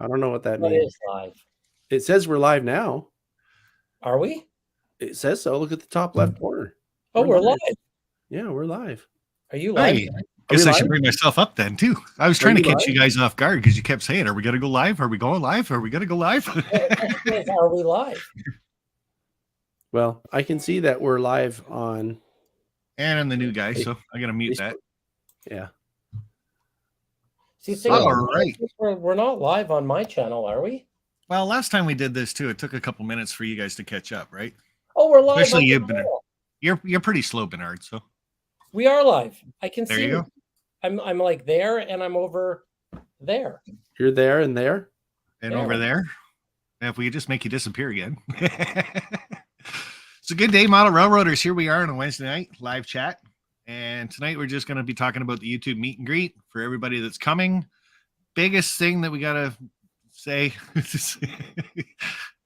I don't know what that What means. is live? It says we're live now. Are we? It says so. Look at the top left corner. Oh, we're live. Yeah, we're live. Are you live? Hey, guess I should bring myself up then too. I was trying to catch you guys off guard because you kept saying, "Are we going to go live? Are we going live? Are we going to go live?" Are we live? Well, I can see that we're live on. And I'm the new guy, so I got to mute that. Yeah. See, all right. We're not live on my channel, are we? Well, last time we did this too, it took a couple minutes for you guys to catch up, right? Oh, we're live. Especially you, Bernard. You're pretty slow, Bernard. So we are live. I can see. There you go. I'm like there, and I'm over there. You're there and there, and over there. And if we could just make you disappear again. It's a good day, model railroaders. Here we are on a Wednesday night live chat, and tonight we're just going to be talking about the YouTube meet and greet for everybody that's coming. Biggest thing that we got to say,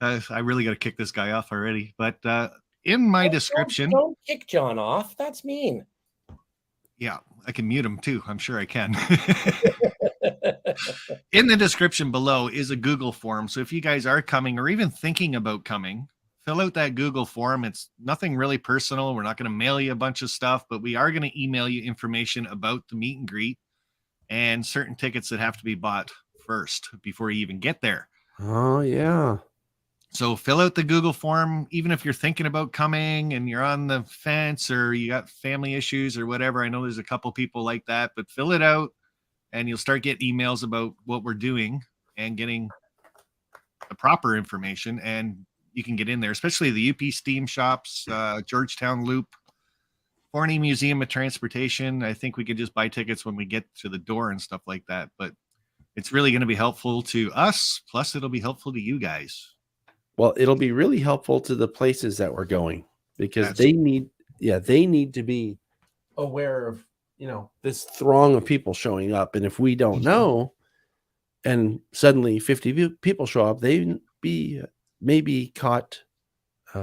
I really got to kick this guy off already, but in my description, don't kick John off. That's mean. Yeah, I can mute him too. I'm sure I can. In the description below is a Google form. So if you guys are coming or even thinking about coming, fill out that Google form. It's nothing really personal. We're not going to mail you a bunch of stuff, but we are going to email you information about the meet and greet and certain tickets that have to be bought first before you even get there. Oh, yeah. So fill out the Google form, even if you're thinking about coming and you're on the fence or you got family issues or whatever. I know there's a couple people like that, but fill it out and you'll start getting emails about what we're doing and getting the proper information. And you can get in there, especially the UP Steam Shops, Georgetown Loop, Forney Museum of Transportation. I think we could just buy tickets when we get to the door and stuff like that. But it's really going to be helpful to us. Plus, it'll be helpful to you guys. Well, it'll be really helpful to the places that we're going because they need to be aware of, this throng of people showing up. And if we don't know, and suddenly 50 people show up, they may be caught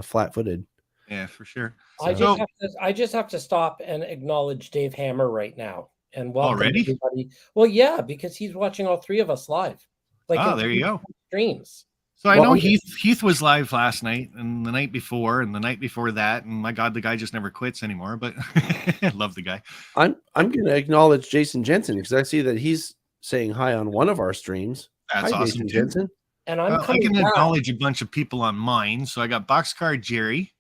flat-footed. Yeah, for sure. So, I just have to stop and acknowledge Dave Hammer right now and welcome everybody. Well, yeah, because he's watching all three of us live. There you go. Streams. So I know Heath was live last night and the night before and the night before that, and my God, the guy just never quits anymore. But I love the guy. I'm going to acknowledge Jason Jensen because I see that he's saying hi on one of our streams. That's awesome, Jason Jensen. And I can acknowledge a bunch of people on mine. So I got Boxcar Jerry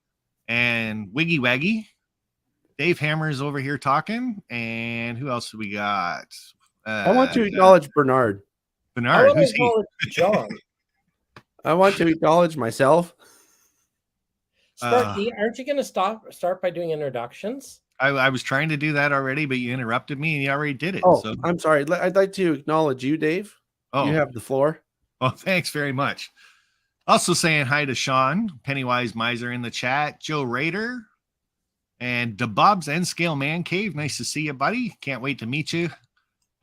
and Wiggy Waggy. Dave Hammer's over here talking, and who else do we got? I want to acknowledge Bernard. Bernard, who's he? John. I want to acknowledge myself. Sparky, aren't you going to start by doing introductions? I was trying to do that already, but you interrupted me and you already did it. Oh, so. I'm sorry. I'd like to acknowledge you, Dave. Oh, you have the floor. Oh, thanks very much. Also saying hi to Sean, Pennywise Miser in the chat, Joe Rader, and DeBob's N Scale Man Cave. Nice to see you, buddy. Can't wait to meet you.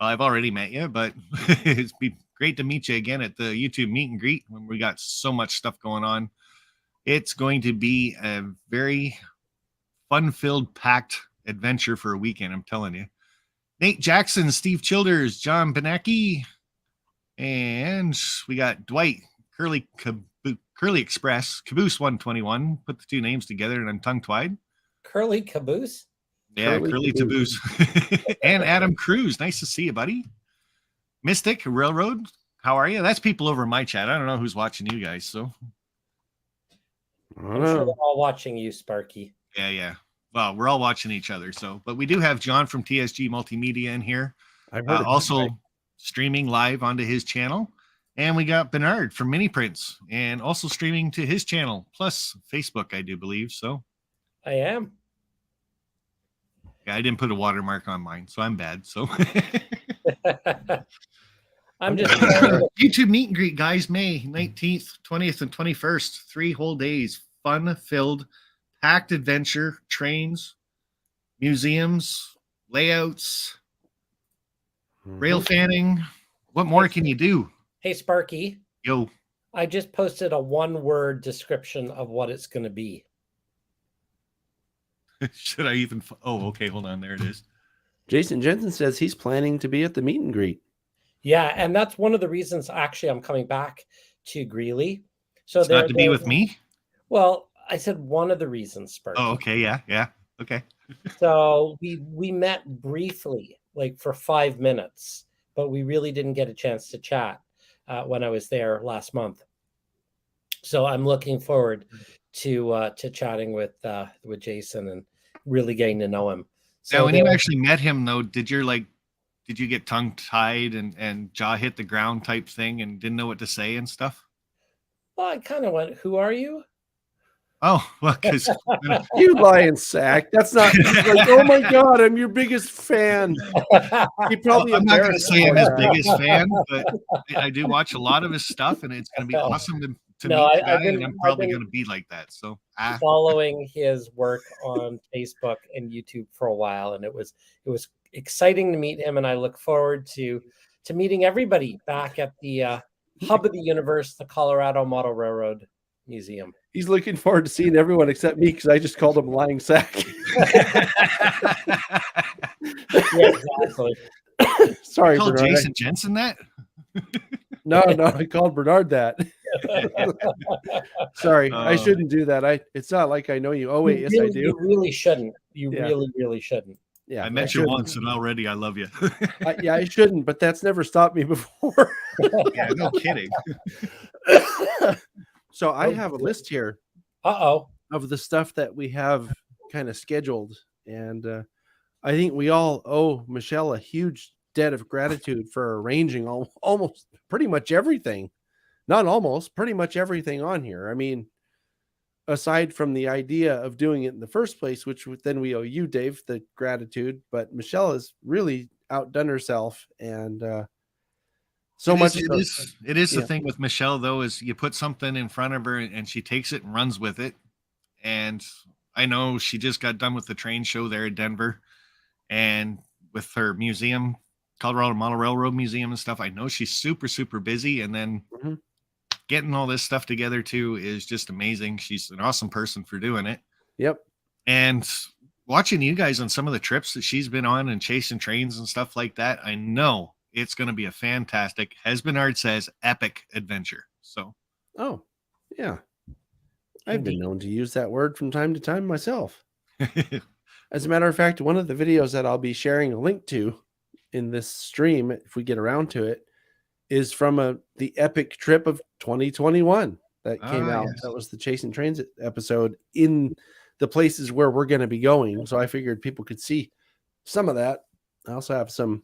Well, I've already met you, but it's be great to meet you again at the YouTube meet and greet when we got so much stuff going on. It's going to be a very fun-filled, packed adventure for a weekend, I'm telling you. Nate Jackson, Steve Childers, John Benecki, and we got Dwight, Curly Express, Caboose 121. Put the two names together and I'm tongue-tied. Curly Caboose? Yeah, Curly Caboose. And Adam Cruz. Nice to see you, buddy. Mystic Railroad, how are you? That's people over in my chat. I don't know who's watching you guys, so I'm sure they're all watching you, Sparky. Yeah. Well, we're all watching each other, so but we do have John from TSG Multimedia in here. Also streaming live onto his channel. And we got Bernard from Mini Prints and also streaming to his channel, plus Facebook, I do believe. So I am. Yeah, I didn't put a watermark on mine, so I'm bad. So I'm just YouTube meet and greet, guys. May 19th, 20th, and 21st. 3 whole days. Fun-filled, packed adventure, trains, museums, layouts, rail fanning. What more can you do? Hey, Sparky. Yo. I just posted a 1-word description of what it's going to be. Should I even? Oh, okay. Hold on. There it is. Jason Jensen says he's planning to be at the meet and greet. Yeah, and that's one of the reasons actually I'm coming back to Greeley. So It's not to be with me. Well, I said one of the reasons, Sparky. Oh, okay, yeah, okay. So we met briefly, like for 5 minutes, but we really didn't get a chance to chat when I was there last month. So I'm looking forward to chatting with Jason and really getting to know him. So now, when you actually met him, though, did you get tongue tied and jaw hit the ground type thing and didn't know what to say and stuff? Well, I kind of went, "Who are you?" Oh, well, because you lying sack. That's not like, oh my God, I'm your biggest fan. I'm not going to say I'm his biggest fan, but I do watch a lot of his stuff, and it's going to be awesome to meet the guy, and I'm probably going to be like that. So following his work on Facebook and YouTube for a while, and it was exciting to meet him, and I look forward to meeting everybody back at the hub of the universe, the Colorado Model Railroad Museum. He's looking forward to seeing everyone except me because I just called him lying sack. Yeah, exactly. Sorry, you called Bernard. Jason Jensen that? No, I called Bernard that. Sorry, I shouldn't do that. It's not like I know you. Oh wait, yes I do. You really shouldn't. You really shouldn't. Yeah, I met you once, and already I love you. I shouldn't, but that's never stopped me before. Yeah, no kidding. So I have a list here. Of the stuff that we have kind of scheduled, and I think we all owe Michelle a huge debt of gratitude for arranging almost pretty much everything. Not almost, pretty much everything on here. I mean, aside from the idea of doing it in the first place, which then we owe you, Dave, the gratitude. But Michelle has really outdone herself, and it is the thing with Michelle, though, is you put something in front of her and she takes it and runs with it. And I know she just got done with the train show there in Denver, and with her museum, Colorado Model Railroad Museum and stuff. I know she's super busy, and then getting all this stuff together too is just amazing. She's an awesome person for doing it. Yep. And watching you guys on some of the trips that she's been on and chasing trains and stuff like that, I know it's going to be a fantastic, as Bernard says, epic adventure. So, oh yeah, I've been known to use that word from time to time myself. As a matter of fact, one of the videos that I'll be sharing a link to in this stream, if we get around to it, is from the epic trip of 2021 that came out. Yes. That was the Chasing Trains episode in the places where we're going to be going. So I figured people could see some of that. I also have some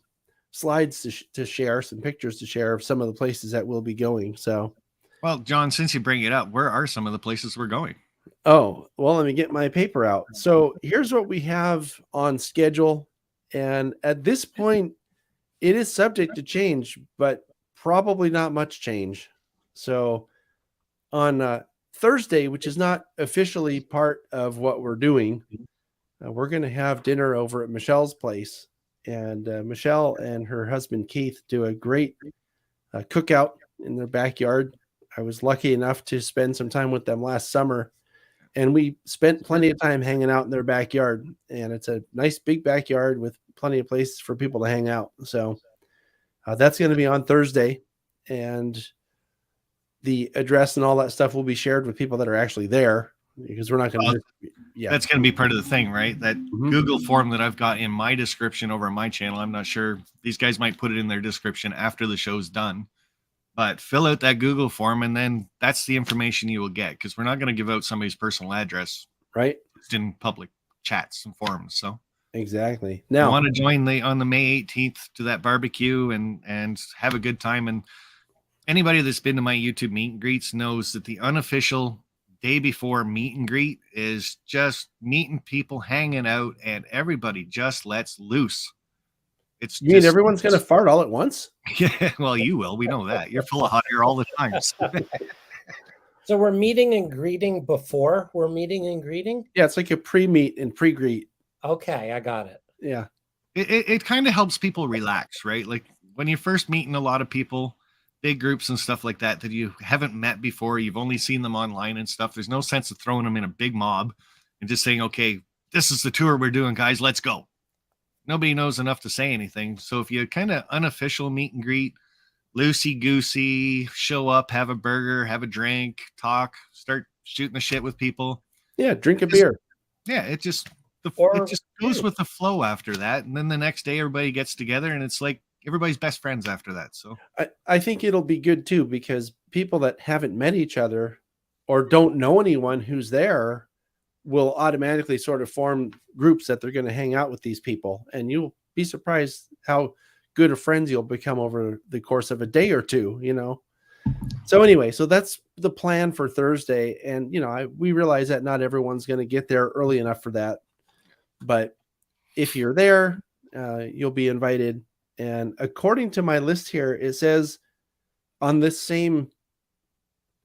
slides to share, some pictures to share of some of the places that we'll be going. So, well, John, since you bring it up, where are some of the places we're going? Oh, well, let me get my paper out. So here's what we have on schedule. And at this point, it is subject to change, but probably not much change. So on Thursday, which is not officially part of what we're doing, we're going to have dinner over at Michelle's place. And Michelle and her husband, Keith, do a great cookout in their backyard. I was lucky enough to spend some time with them last summer, and we spent plenty of time hanging out in their backyard. And it's a nice big backyard with plenty of places for people to hang out. So that's going to be on Thursday, and the address and all that stuff will be shared with people that are actually there, because we're not going to. That's going to be part of the thing, right? That Google form that I've got in my description over on my channel. I'm not sure, these guys might put it in their description after the show's done, but fill out that Google form, and then that's the information you will get, because we're not going to give out somebody's personal address, right? Just in public chats and forums. So exactly. Now, I want to join on the May 18th to that barbecue and have a good time. And anybody that's been to my YouTube meet and greets knows that the unofficial day before meet and greet is just meeting people, hanging out, and everybody just lets loose. You mean everyone's going to fart all at once? Yeah, well, you will. We know that. You're full of hot air all the time. So we're meeting and greeting before we're meeting and greeting? Yeah, it's like a pre-meet and pre-greet. Okay, I got it. Yeah. It kind of helps people relax, right? Like when you're first meeting a lot of people, big groups and stuff like that you haven't met before, you've only seen them online and stuff. There's no sense of throwing them in a big mob and just saying, okay, this is the tour we're doing, guys, let's go. Nobody knows enough to say anything. So if you kind of unofficial meet and greet, loosey goosey, show up, have a burger, have a drink, talk, start shooting the shit with people. Yeah, drink a beer. Yeah, it just Or- it just goes with the flow after that, and then the next day everybody gets together, and it's like everybody's best friends after that. So I think it'll be good too, because people that haven't met each other or don't know anyone who's there will automatically sort of form groups that they're going to hang out with these people, and you'll be surprised how good of friends you'll become over the course of a day or two, you know. So anyway, so that's the plan for Thursday, and you know, we realize that not everyone's going to get there early enough for that, but if you're there, you'll be invited. And according to my list here, it says on this same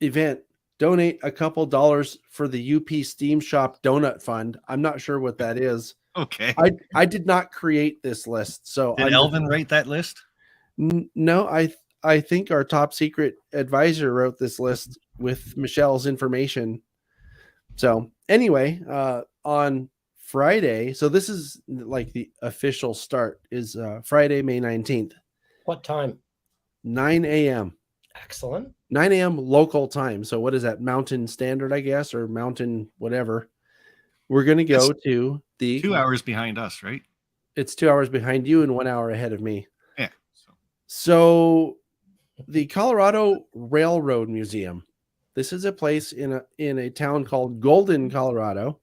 event, donate a couple dollars for the UP Steam Shop Donut Fund. I'm not sure what that is. okay, I did not create this list. So did Elvin write that list? No, I think our top secret advisor wrote this list with Michelle's information. So anyway, on Friday, so this is like the official start is Friday, May 19th. What time? 9 a.m. Excellent. 9 a.m. local time. So what is that? Mountain Standard, I guess, or Mountain whatever. We're going to go to the 2 hours behind us, right? It's 2 hours behind you and 1 hour ahead of me. Yeah. So the Colorado Railroad Museum. This is a place in a town called Golden, Colorado.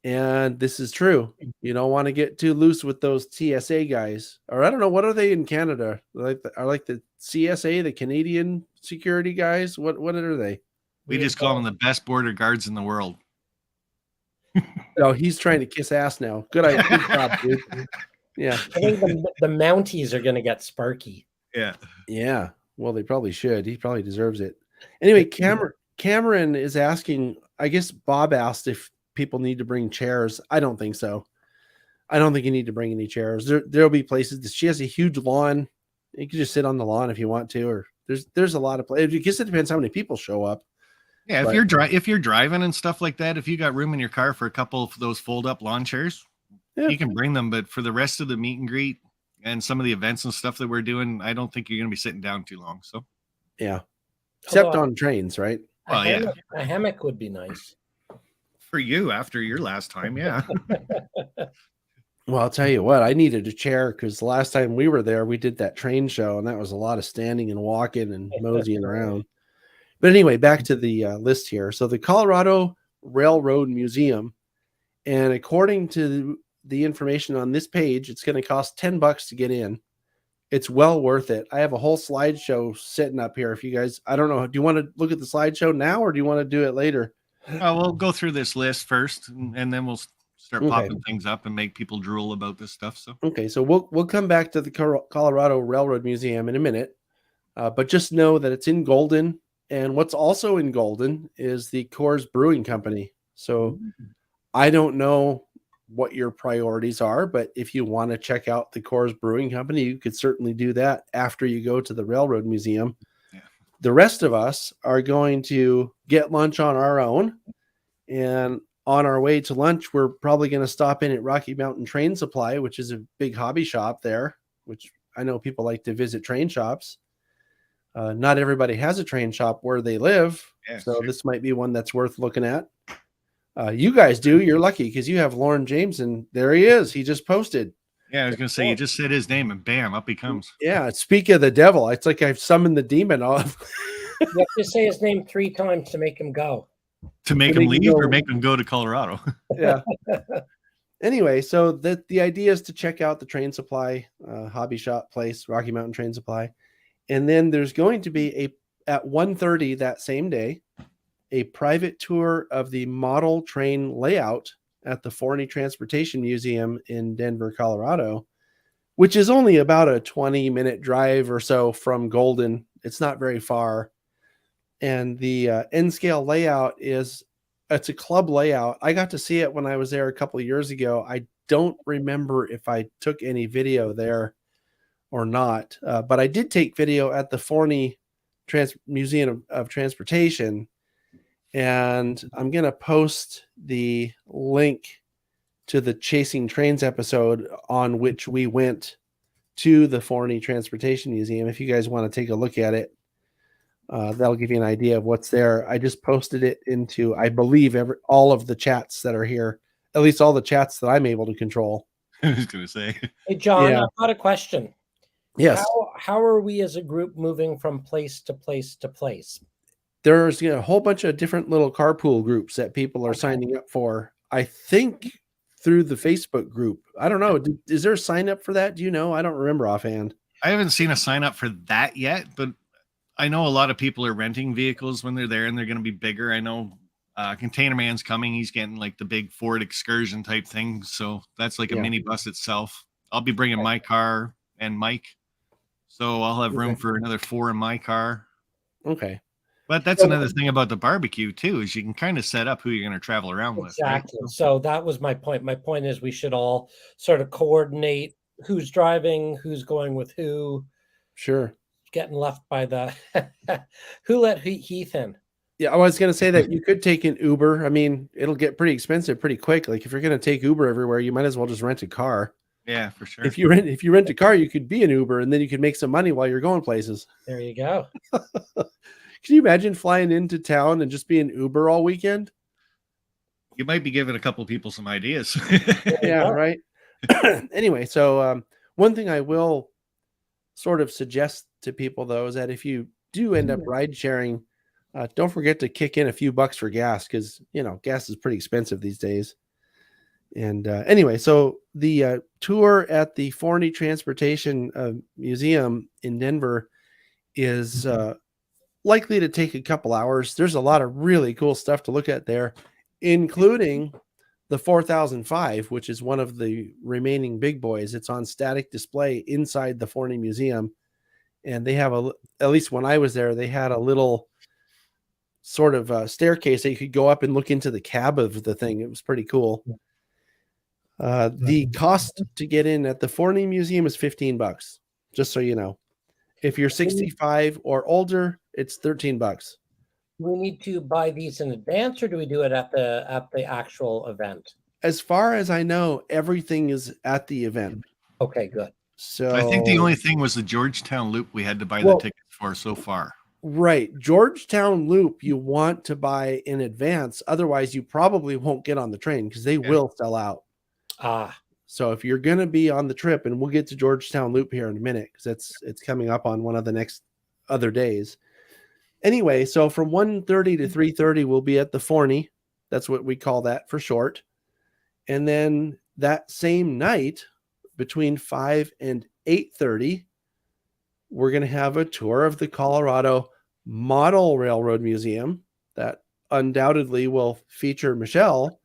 And this is true. You don't want to get too loose with those TSA guys. Or I don't know, what are they in Canada? Are like the CSA, the Canadian security guys? What are they? We just call them the best border guards in the world. No, he's trying to kiss ass now. Good job, dude. Yeah. I think the Mounties are going to get Sparky. Yeah. Yeah. Well, they probably should. He probably deserves it. Anyway, Cameron is asking, I guess Bob asked if people need to bring chairs. I don't think so. I don't think you need to bring any chairs. There'll be places. She has a huge lawn. You can just sit on the lawn if you want to, or there's a lot of places. I guess it depends how many people show up. Yeah, if you're driving and stuff like that, if you got room in your car for a couple of those fold up lawn chairs, yeah, you can bring them. But for the rest of the meet and greet and some of the events and stuff that we're doing, I don't think you're going to be sitting down too long. So yeah, except on trains, right? Well, yeah, a hammock would be nice for you after your last time. Yeah. Well, I'll tell you what, I needed a chair because the last time we were there, we did that train show, and that was a lot of standing and walking and moseying around. But anyway, back to the list here. So the Colorado Railroad Museum, and according to the information on this page, it's going to cost $10 to get in. It's well worth it. I have a whole slideshow sitting up here. If you guys, I don't know, do you want to look at the slideshow now, or do you want to do it later? We'll go through this list first, and then we'll start popping things up and make people drool about this stuff. So okay, so we'll come back to the Colorado Railroad Museum in a minute, but just know that it's in Golden, and what's also in Golden is the Coors Brewing Company. So I don't know what your priorities are, but if you want to check out the Coors Brewing Company, you could certainly do that after you go to the Railroad Museum. Yeah. The rest of us are going to get lunch on our own, and on our way to lunch, we're probably going to stop in at Rocky Mountain Train Supply, which is a big hobby shop there, which I know people like to visit train shops. Not everybody has a train shop where they live, so this might be one that's worth looking at. You guys do. You're lucky because you have Lauren James, and there he is. He just posted. Yeah, I was going to say, you just said his name, and bam, up he comes. Yeah, speak of the devil. It's like I've summoned the demon off. You have to say his name 3 times to make him go. To make him leave or make him go to Colorado. Yeah. Anyway, so the idea is to check out the train supply hobby shop place, Rocky Mountain Train Supply. And then there's going to be at 1:30 that same day, a private tour of the model train layout at the Forney Transportation Museum in Denver, Colorado, which is only about a 20-minute drive or so from Golden. It's not very far. And the N-scale layout it's a club layout. I got to see it when I was there a couple of years ago. I don't remember if I took any video there or not, but I did take video at the Forney Museum of Transportation, and I'm going to post the link to the Chasing Trains episode on which we went to the Forney Transportation Museum. If you guys want to take a look at it, that'll give you an idea of what's there. I just posted it into, I believe, all of the chats that are here, at least all the chats that I'm able to control. I was going to say. Hey, John, Yeah. I've got a question. Yes. How are we as a group moving from place to place to place? There's a whole bunch of different little carpool groups that people are Okay. signing up for. I think through the Facebook group. I don't know. Is there a sign up for that? Do you know? I don't remember offhand. I haven't seen a sign up for that yet, but I know a lot of people are renting vehicles when they're there, and they're going to be bigger. I know Container Man's coming. He's getting like the big Ford Excursion type thing. So that's like a mini bus itself. I'll be bringing my car and Mike. So I'll have room for another 4 in my car. Okay. But that's another thing about the barbecue too, is you can kind of set up who you're going to travel around with. Exactly. Right? So that was my point. My point is we should all sort of coordinate who's driving, who's going with who. Sure. Getting left by the who let Heath in. Yeah, I was going to say that you could take an Uber. I mean, it'll get pretty expensive pretty quick. Like if you're going to take Uber everywhere, you might as well just rent a car. Yeah, for sure. If you rent a car, you could be an Uber, and then you could make some money while you're going places. There you go. Can you imagine flying into town and just being Uber all weekend? You might be giving a couple people some ideas. Yeah, right. Anyway, so one thing I will sort of suggest to people, though, is that if you do end up ride sharing, don't forget to kick in a few bucks for gas, because gas is pretty expensive these days. And anyway, so the tour at the Forney Transportation Museum in Denver is likely to take a couple hours. There's a lot of really cool stuff to look at there, including the 4005, which is one of the remaining big boys. It's on static display inside the Forney Museum. And they have at least when I was there, they had a little sort of staircase that you could go up and look into the cab of the thing. It was pretty cool. The cost to get in at the Forney Museum is $15, just so you know. If you're 65 or older, it's $13. Do we need to buy these in advance, or do we do it at the actual event? As far as I know, everything is at the event. Okay, good. So I think the only thing was the Georgetown Loop we had to buy the tickets for so far. Right. Georgetown Loop, you want to buy in advance. Otherwise, you probably won't get on the train because they will sell out. So if you're going to be on the trip, and we'll get to Georgetown Loop here in a minute because it's coming up on one of the next other days. Anyway, so from 1:30 to 3:30, we'll be at the Forney. That's what we call that for short. And then that same night, between 5 and 8:30, we're going to have a tour of the Colorado Model Railroad Museum that undoubtedly will feature Michelle.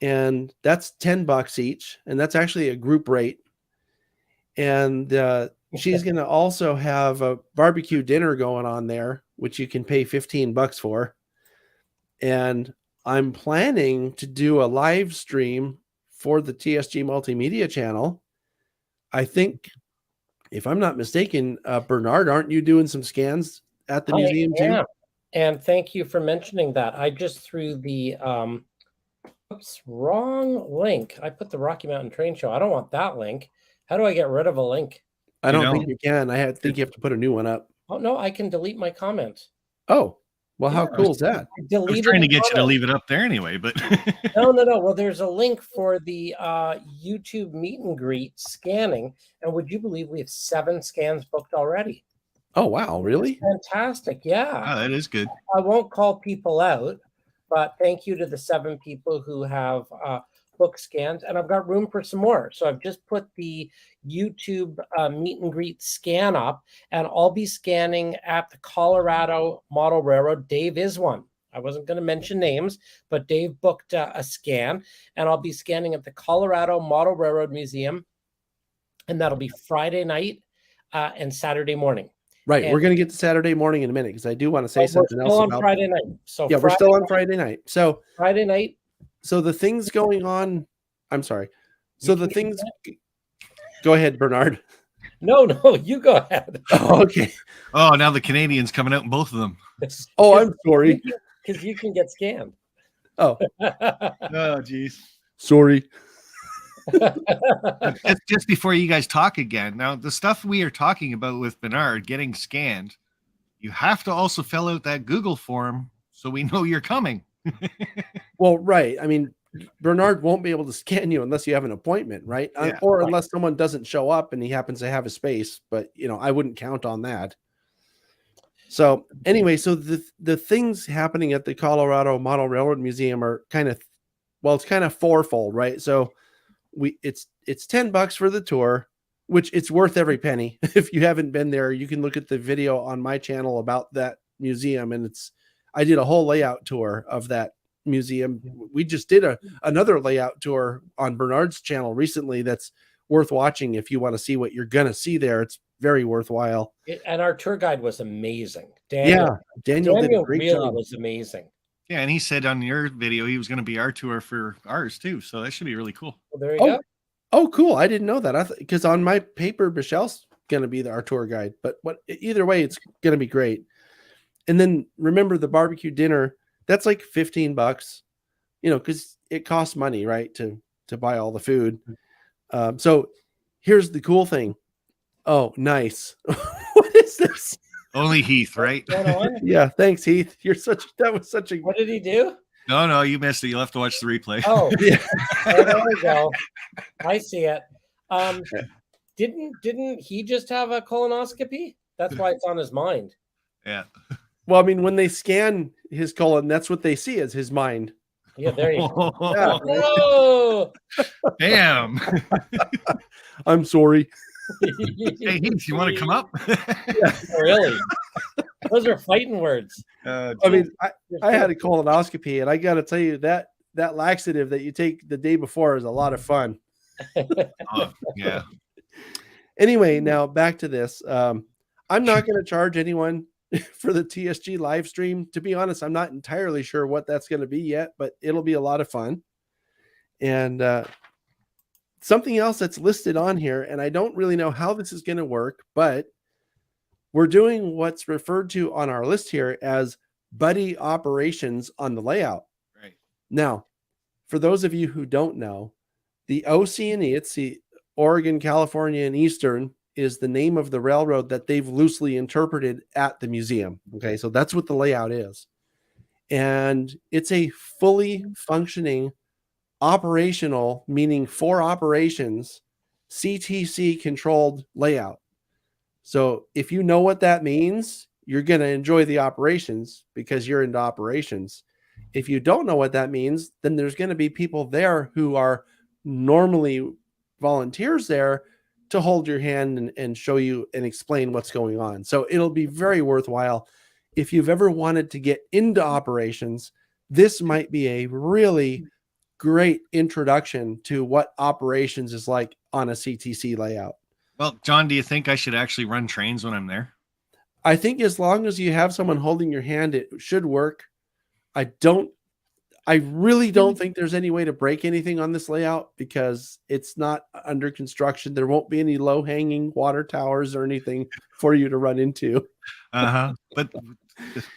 And that's $10 each. And that's actually a group rate. And she's going to also have a barbecue dinner going on there, which you can pay $15 for. And I'm planning to do a live stream for the TSG Multimedia channel. I think, if I'm not mistaken, Bernard, aren't you doing some scans at the museum too? And thank you for mentioning that. I just threw the wrong link. I put the Rocky Mountain Train Show. I don't want that link. How do I get rid of a link? I don't think you can. Think you have to put a new one up. Oh no, I can delete my comment. Oh, well, how cool is that? I was trying to get you to leave it up there anyway, but no. Well, there's a link for the YouTube meet and greet scanning, and would you believe we have 7 scans booked already? Oh wow, really? That's fantastic! Yeah, that is good. I won't call people out, but thank you to the 7 people who have book scans, and I've got room for some more. So I've just put the YouTube meet and greet scan up, and I'll be scanning at the Colorado Model Railroad. Dave is one. I wasn't going to mention names, but Dave booked a scan, and I'll be scanning at the Colorado Model Railroad Museum, and that'll be Friday night and Saturday morning. Right. We're going to get to Saturday morning in a minute because I do want to say something else about Friday night. So yeah, we're still on Friday night. So Friday night. So the things going on, I'm sorry. So the things, go ahead, Bernard. No, you go ahead. Oh, okay. Oh, now the Canadians coming out in both of them. Oh, I'm sorry. Because you can get scanned. Oh. Oh, geez. Sorry. But just before you guys talk again, now the stuff we are talking about with Bernard getting scanned, you have to also fill out that Google form so we know you're coming. Well, right. I mean, Bernard won't be able to scan you unless you have an appointment, right? Yeah. Or unless someone doesn't show up and he happens to have a space. But I wouldn't count on that. So anyway, so the things happening at the Colorado Model Railroad Museum are it's kind of fourfold, right? So it's $10 for the tour, which it's worth every penny. If you haven't been there, you can look at the video on my channel about that museum, and I did a whole layout tour of that museum. We just did another layout tour on Bernard's channel recently that's worth watching if you want to see what you're gonna see there. It's very worthwhile. And our tour guide was amazing. Daniel did a great job. Was amazing. Yeah, and he said on your video he was going to be our tour for ours too, so that should be really cool. Well, there you go. Oh, cool! I didn't know that. Because on my paper, Michelle's going to be our tour guide. But either way, it's going to be great. And then remember the barbecue dinner. That's like $15. Because it costs money, right, to buy all the food. So here's the cool thing. Oh, nice. What is this? Only Heath, right? Yeah, thanks, Heath. That was such a. What did he do? No, you missed it. You'll have to watch the replay. Oh, yeah. There we go. I see it. Didn't he just have a colonoscopy? That's why it's on his mind. Yeah. Well, I mean, when they scan his colon, that's what they see as his mind. Yeah, there you go. Yeah. Whoa! Damn. I'm sorry. Hey, Heath, you want to come up? Yeah, really? Those are fighting words. I mean, I had a colonoscopy, and I got to tell you that laxative that you take the day before is a lot of fun. Yeah. Anyway, now back to this. I'm not going to charge anyone for the TSG live stream. To be honest, I'm not entirely sure what that's going to be yet, but it'll be a lot of fun. And something else that's listed on here, and I don't really know how this is going to work, but we're doing what's referred to on our list here as buddy operations on the layout. Right. Now, for those of you who don't know, the OC&E, it's the Oregon, California, and Eastern, is the name of the railroad that they've loosely interpreted at the museum. Okay, so that's what the layout is. And it's a fully functioning operational, meaning for operations, CTC controlled layout. So if you know what that means, you're going to enjoy the operations because you're into operations. If you don't know what that means, then there's going to be people there who are normally volunteers there to hold your hand and show you and explain what's going on. So it'll be very worthwhile. If you've ever wanted to get into operations, this might be a really great introduction to what operations is like on a CTC layout. Well, John, do you think I should actually run trains when I'm there? I think as long as you have someone holding your hand, it should work. I really don't think there's any way to break anything on this layout because it's not under construction. There won't be any low-hanging water towers or anything for you to run into. But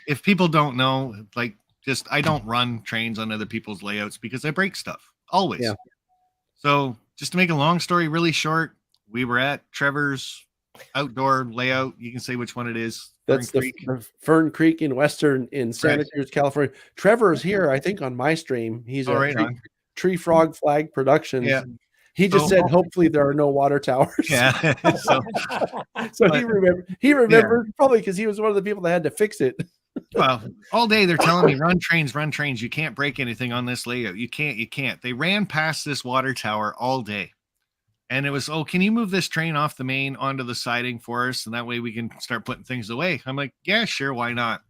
if people don't know, I don't run trains on other people's layouts because I break stuff always. Yeah. So just to make a long story really short, we were at Trevor's outdoor layout. You can say which one it is. That's the Fern Creek in Santa Cruz, California. Trevor is here, I think, on my stream. He's Tree Frog Flag Productions. Yeah. He just said, hopefully there are no water towers. Yeah. So he remembered probably because he was one of the people that had to fix it. Well, all day they're telling me run trains. You can't break anything on this layout. You can't. They ran past this water tower all day. And it was, can you move this train off the main onto the siding for us? And that way we can start putting things away. I'm like, yeah, sure. Why not?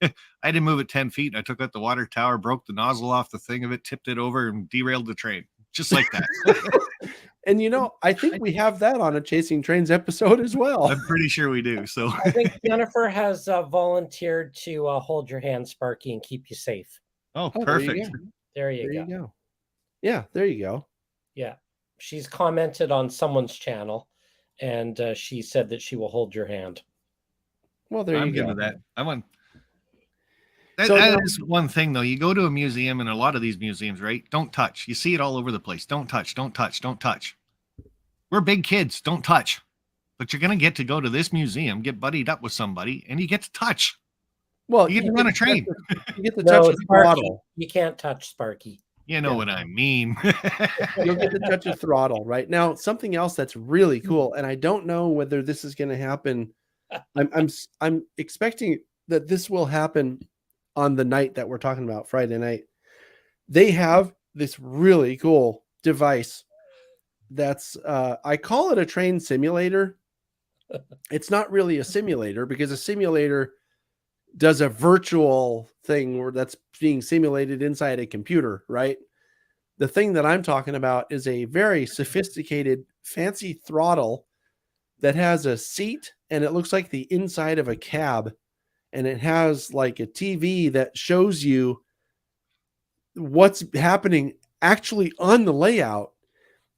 I didn't move it 10 feet. I took out the water tower, broke the nozzle off the thing of it, tipped it over and derailed the train. Just like that. And I think we have that on a Chasing Trains episode as well. I'm pretty sure we do. So I think Jennifer has volunteered to hold your hand, Sparky, and keep you safe. Oh, perfect. There you go. Yeah, there you go. Yeah. She's commented on someone's channel, and she said that she will hold your hand. Well, there you go. That. I want. That is one thing, though. You go to a museum, and a lot of these museums, right? Don't touch. You see it all over the place. Don't touch. Don't touch. Don't touch. We're big kids. Don't touch. But you're going to get to go to this museum, get buddied up with somebody, and you get to touch. Well, you get to run a train. You get to touch a throttle. You can't touch Sparky. You know what I mean. You'll get to touch a throttle right now. Something else that's really cool, and I don't know whether this is going to happen. I'm expecting that this will happen on the night that we're talking about, Friday night. They have this really cool device that's I call it a train simulator. It's not really a simulator because a simulator does a virtual thing where that's being simulated inside a computer, right? The thing that I'm talking about is a very sophisticated, fancy throttle that has a seat, and it looks like the inside of a cab, and it has like a TV that shows you what's happening actually on the layout.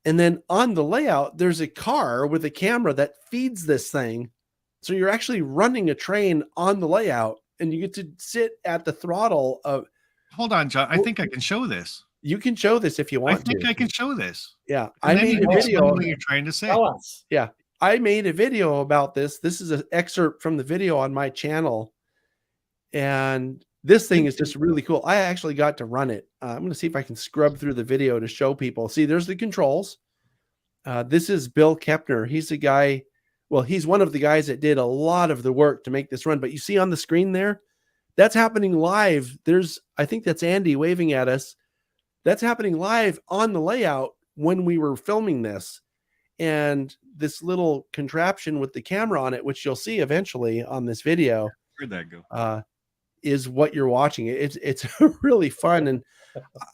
And then on the layout, there's a car with a camera that feeds this thing. So you're actually running a train on the layout, and you get to sit at the throttle of. Hold on, John. I think I can show this. You can show this if you want. I think I can show this. Yeah, And I made a video. What you're trying to say? Tell us. Yeah, I made a video about this. This is an excerpt from the video on my channel, and this thing is just really cool. I actually got to run it. I'm going to see if I can scrub through the video to show people. See, there's the controls. This is Bill Kepner. He's the guy. Well, he's one of the guys that did a lot of the work to make this run. But you see on the screen there, that's happening live. I think that's Andy waving at us. That's happening live on the layout when we were filming this. And this little contraption with the camera on it, which you'll see eventually on this video. Where'd that go? Is what you're watching. It's really fun. And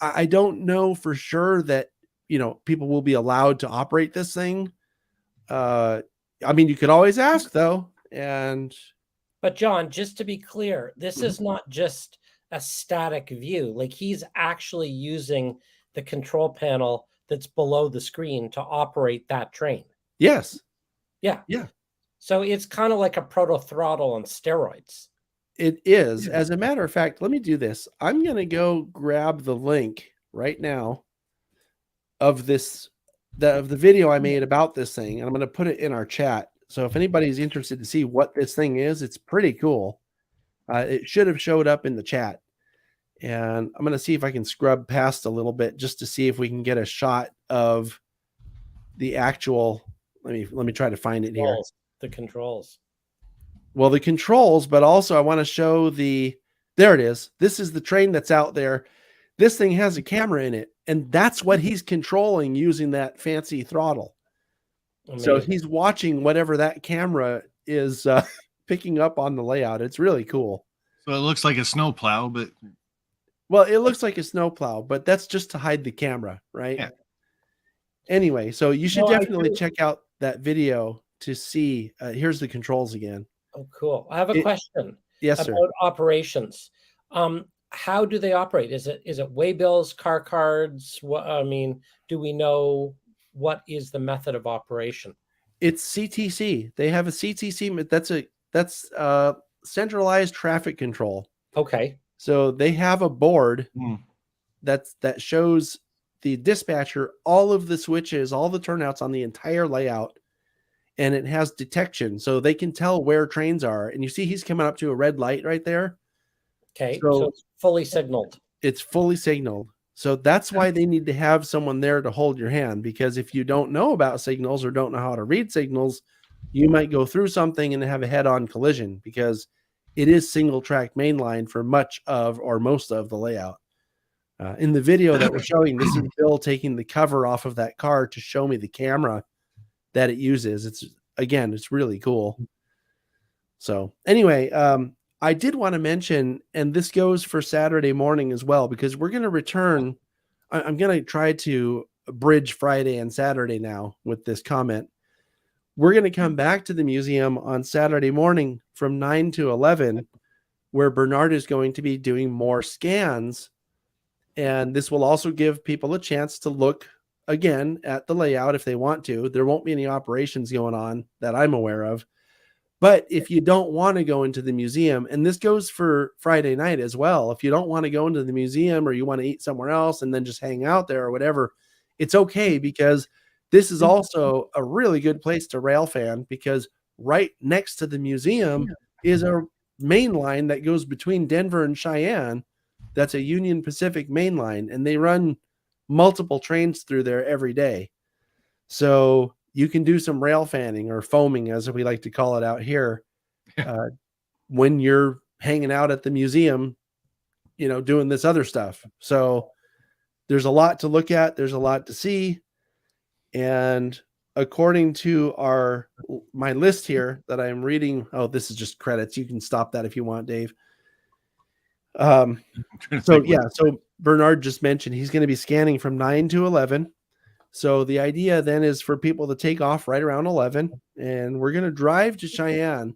I don't know for sure that, people will be allowed to operate this thing. I mean, you could always ask though. But John, just to be clear, this is not just a static view. Like he's actually using the control panel that's below the screen to operate that train. Yes. Yeah. Yeah. So it's kind of like a proto throttle on steroids. It is. As a matter of fact, let me do this. I'm going to go grab the link right now of the video I made about this thing, and I'm going to put it in our chat. So if anybody's interested to see what this thing is, it's pretty cool. It should have showed up in the chat. And I'm going to see if I can scrub past a little bit just to see if we can get a shot of the actual. Let me try to find it here. The controls. Well, the controls, but also I want to show there it is. This is the train that's out there. This thing has a camera in it, and that's what he's controlling using that fancy throttle. Amazing. So he's watching whatever that camera is picking up on the layout. It's really cool. So it looks like a snowplow, but. Well, it looks like a snowplow, but that's just to hide the camera, right? Yeah. Anyway, so you should definitely check out that video to see. Here's the controls again. Oh, cool. I have a question. Yes, about sir. Operations. How do they operate? Is it waybills, car cards? Do we know what is the method of operation? It's CTC. They have a CTC. That's centralized traffic control. Okay. So they have a board that shows the dispatcher all of the switches, all the turnouts on the entire layout, and it has detection, so they can tell where trains are. And you see he's coming up to a red light right there. Okay, so it's fully signaled. It's fully signaled. So that's why they need to have someone there to hold your hand, because if you don't know about signals or don't know how to read signals, you might go through something and have a head-on collision, because it is single-track mainline for much of or most of the layout. In the video that we're showing, this is Bill taking the cover off of that car to show me the camera that it uses. It's really cool. So anyway, I did want to mention, and this goes for Saturday morning as well, because we're going to return. I'm going to try to bridge Friday and Saturday now with this comment. We're going to come back to the museum on Saturday morning from 9 to 11, where Bernard is going to be doing more scans. And this will also give people a chance to look again at the layout if they want to. There won't be any operations going on that I'm aware of, But if you don't want to go into the museum, and this goes for Friday night as well, if you don't want to go into the museum or you want to eat somewhere else and then just hang out there or whatever, it's okay, because this is also a really good place to Railfan, because right next to the museum is a main line that goes between Denver and Cheyenne. That's a Union Pacific main line, and they run multiple trains through there every day. So you can do some rail fanning, or foaming, as we like to call it out here, when you're hanging out at the museum, doing this other stuff. So there's a lot to look at. There's a lot to see. And according to my list here that I'm reading, this is just credits. You can stop that if you want, Dave. So Bernard just mentioned he's going to be scanning from 9 to 11. So the idea then is for people to take off right around 11, and we're going to drive to Cheyenne,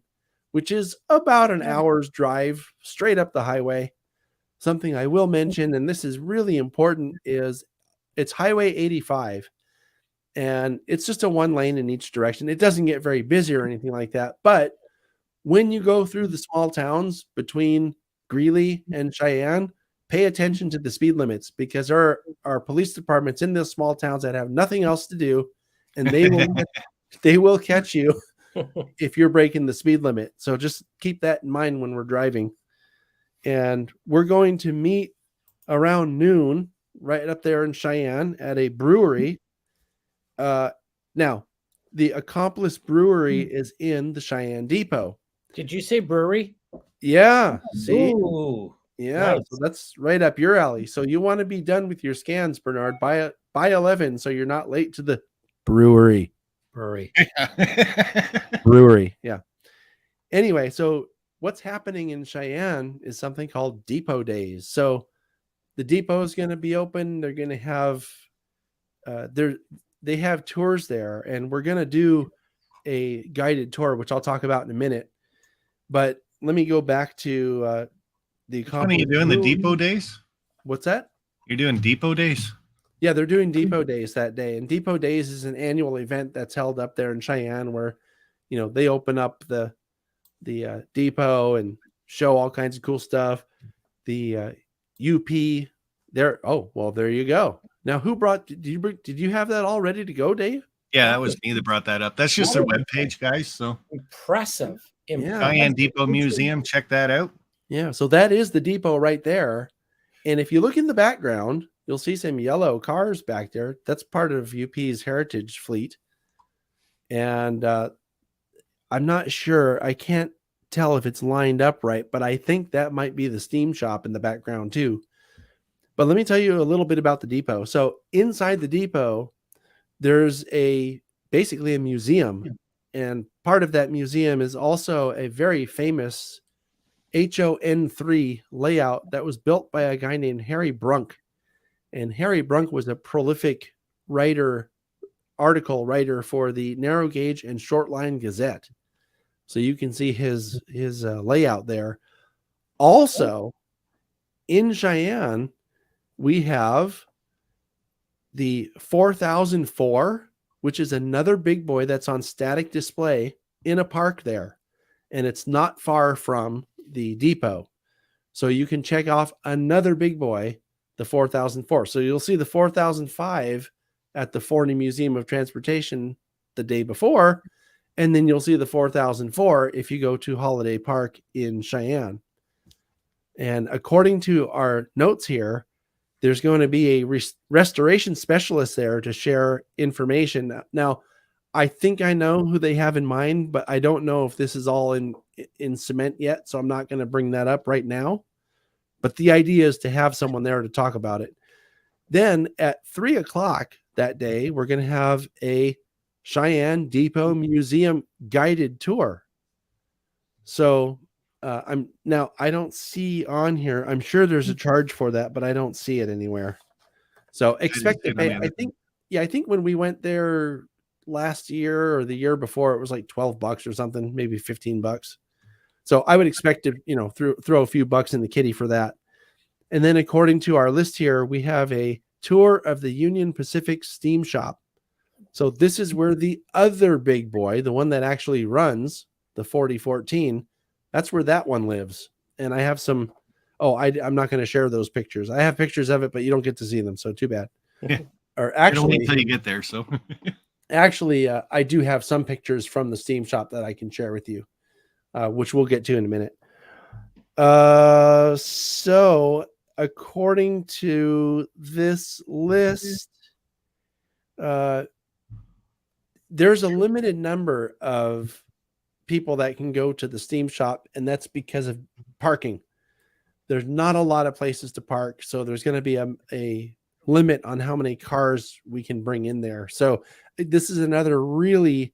which is about an hour's drive straight up the highway. Something I will mention, and this is really important, is it's Highway 85, and it's just a one lane in each direction. It doesn't get very busy or anything like that. But when you go through the small towns between Greeley and Cheyenne, pay attention to the speed limits, because there are police departments in those small towns that have nothing else to do, and they will catch you if you're breaking the speed limit. So just keep that in mind when we're driving. And we're going to meet around noon right up there in Cheyenne at a brewery. Now, the Accomplice Brewery is in the Cheyenne Depot. Did you say brewery? Yeah. See? Ooh. Yeah, nice. So that's right up your alley. So you want to be done with your scans, Bernard, by 11, so you're not late to the brewery. Brewery, yeah. Anyway, so what's happening in Cheyenne is something called Depot Days. So the depot is going to be open. They're going to have they have tours there, and we're going to do a guided tour, which I'll talk about in a minute. But let me go back to the. When are you doing the Depot Days? What's that? You're doing Depot Days? Yeah, they're doing Depot Days that day. And Depot Days is an annual event that's held up there in Cheyenne where, they open up the depot and show all kinds of cool stuff. The UP there. Oh, well, there you go. Now, did you have that all ready to go, Dave? Yeah, that was me that brought that up. That's just their webpage, guys. So impressive. Cheyenne Depot Museum. Check that out. Yeah, so that is the depot right there. And if you look in the background, you'll see some yellow cars back there. That's part of UP's heritage fleet. And I'm not sure. I can't tell if it's lined up right, but I think that might be the steam shop in the background too. But let me tell you a little bit about the depot. So inside the depot, there's basically a museum. And part of that museum is also a very famous HON3 layout that was built by a guy named Harry Brunk. And Harry Brunk was a prolific article writer for the Narrow Gauge and Short Line Gazette. So you can see his layout there. Also, in Cheyenne, we have the 4004, which is another big boy that's on static display in a park there. And it's not far from the depot. So you can check off another big boy, the 4004. So you'll see the 4005 at the Forney Museum of Transportation the day before, and then you'll see the 4004 if you go to Holliday Park in Cheyenne. And according to our notes here, there's going to be a restoration specialist there to share information. Now, I think I know who they have in mind, but I don't know if this is all in cement yet, so I'm not going to bring that up right now. But the idea is to have someone there to talk about it. Then at 3:00 that day, we're going to have a Cheyenne Depot Museum guided tour. So I don't see on here. I'm sure there's a charge for that, but I don't see it anywhere. So expect to pay. I think when we went there last year or the year before, it was like $12 or something, maybe $15. So I would expect to, throw a few bucks in the kitty for that. And then according to our list here, we have a tour of the Union Pacific Steam Shop. So this is where the other big boy, the one that actually runs, the 4014. That's where that one lives. And I have some. Oh, I'm not going to share those pictures. I have pictures of it, but you don't get to see them. So too bad. Or actually, until you get there. So actually, I do have some pictures from the Steam Shop that I can share with you, which we'll get to in a minute. So according to this list, there's a limited number of people that can go to the Steam Shop, and that's because of parking. There's not a lot of places to park, so there's going to be a limit on how many cars we can bring in there. So this is another really,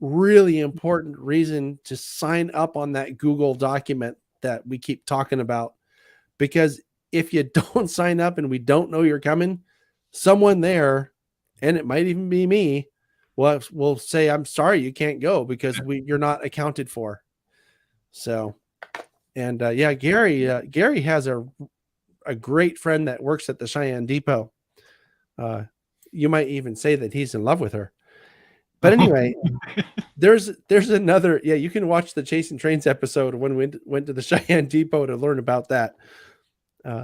really important reason to sign up on that Google document that we keep talking about, because if you don't sign up and we don't know you're coming, someone there, and it might even be me, will say, I'm sorry, you can't go because you're not accounted for. So, and yeah, Gary has a great friend that works at the Cheyenne Depot. You might even say that he's in love with her. But anyway, there's another. Yeah, you can watch the Chasing Trains episode when we went to the Cheyenne Depot to learn about that.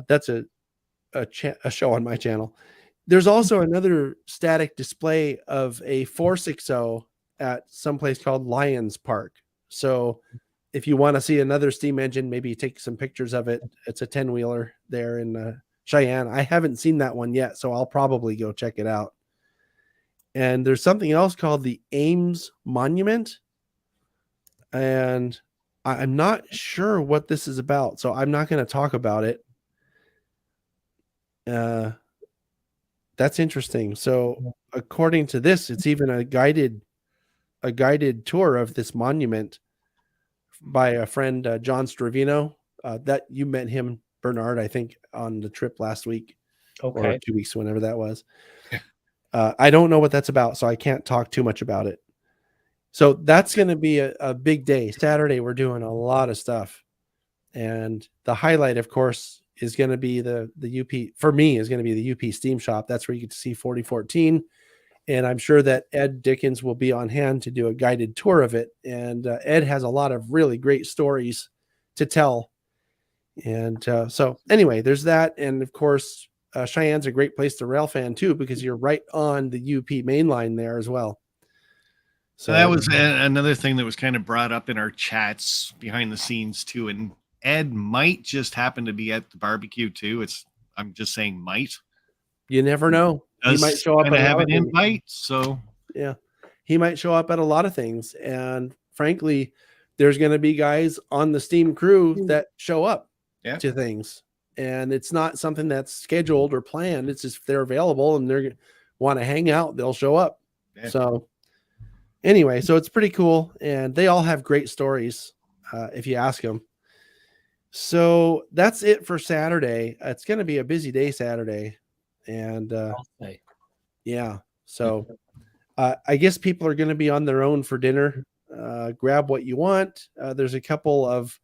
That's a show on my channel. There's also another static display of a 460 at some place called Lions Park. So if you want to see another steam engine, maybe take some pictures of it. It's a 10-wheeler there in Cheyenne. I haven't seen that one yet, so I'll probably go check it out. And there's something else called the Ames Monument. And I'm not sure what this is about, so I'm not going to talk about it. That's interesting. So according to this, it's even a guided tour of this monument by a friend, John Stravino, that you met him, Bernard, I think, on the trip last week or 2 weeks, whenever that was. I don't know what that's about, so I can't talk too much about it. So that's going to be a big day. Saturday, we're doing a lot of stuff. And the highlight, of course, is going to be the UP, for me, is going to be the UP Steam Shop. That's where you get to see 4014. And I'm sure that Ed Dickens will be on hand to do a guided tour of it. And Ed has a lot of really great stories to tell. And so anyway, there's that. And of course, Cheyenne's a great place to Railfan too, because you're right on the UP main line there as well. So that was another thing that was kind of brought up in our chats behind the scenes too. And Ed might just happen to be at the barbecue too. I'm just saying might. You never know. He might show up and have an invite. So yeah, he might show up at a lot of things. And frankly, there's going to be guys on the Steam crew that show up to things. And it's not something that's scheduled or planned. It's just if they're available and they want to hang out, they'll show up. Yeah. So anyway, so it's pretty cool. And they all have great stories if you ask them. So that's it for Saturday. It's going to be a busy day Saturday. And yeah, so I guess people are going to be on their own for dinner. Grab what you want. There's a couple of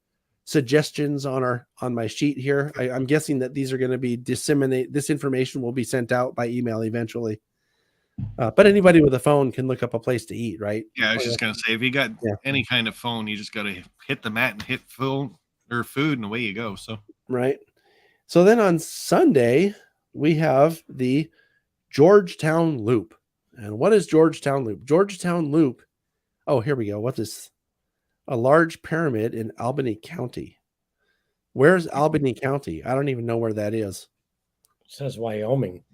suggestions on my sheet here. I'm guessing that these are going to be this information will be sent out by email eventually. But anybody with a phone can look up a place to eat, right? Yeah, I was just going to say, if you got any kind of phone, you just got to hit the mat and hit food, and away you go. So right. So then on Sunday, we have the Georgetown Loop. And what is Georgetown Loop? Georgetown Loop. Oh, here we go. What is a large pyramid in Albany County? Where's Albany County? I don't even know where that is. It says Wyoming.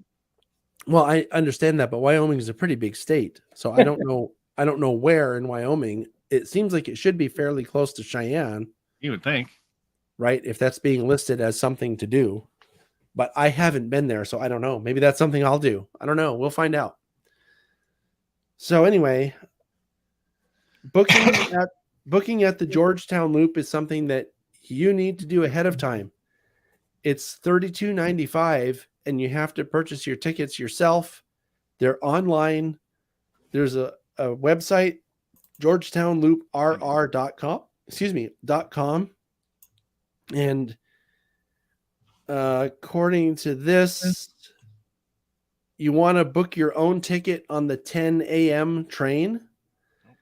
Well, I understand that, but Wyoming is a pretty big state. So I don't know. I don't know where in Wyoming. It seems like it should be fairly close to Cheyenne. You would think. Right? If that's being listed as something to do. But I haven't been there, so I don't know. Maybe that's something I'll do. I don't know. We'll find out. So anyway, booking at the Georgetown Loop is something that you need to do ahead of time. It's $32.95, and you have to purchase your tickets yourself. They're online. There's a website, georgetownlooprr.com. .com. And according to this, you want to book your own ticket on the 10 a.m. train.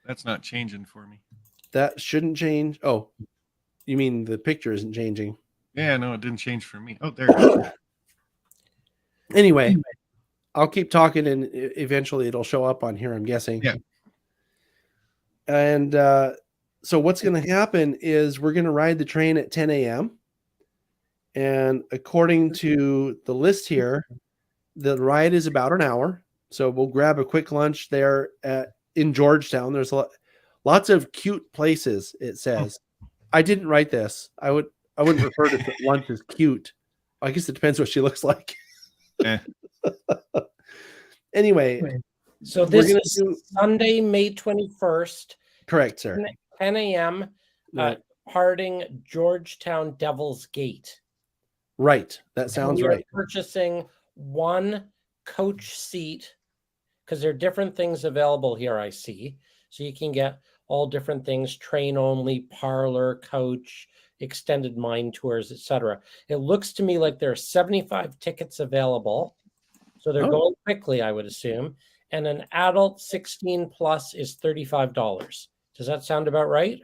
That's not changing for me. that shouldn't change. Oh, you mean the picture isn't changing? Yeah, no, it didn't change for me. Oh, there it is. Anyway, I'll keep talking and eventually it'll show up on here, I'm guessing. Yeah. And so what's going to happen is we're going to ride the train at 10 a.m. And according to the list here, the ride is about an hour. So we'll grab a quick lunch there in Georgetown. There's lots of cute places, it says. I didn't write this. I wouldn't refer to lunch as cute. I guess it depends what she looks like. Yeah. Anyway, so this is Sunday, May 21st. Correct, sir. 10 a.m. Right. Parting Georgetown Devil's Gate. Right. That sounds right. Purchasing one coach seat because there are different things available here, I see. So you can get all different things, train only, parlor, coach, extended mine tours, etc. It looks to me like there are 75 tickets available. So they're going quickly, I would assume. And an adult 16 plus is $35. Does that sound about right?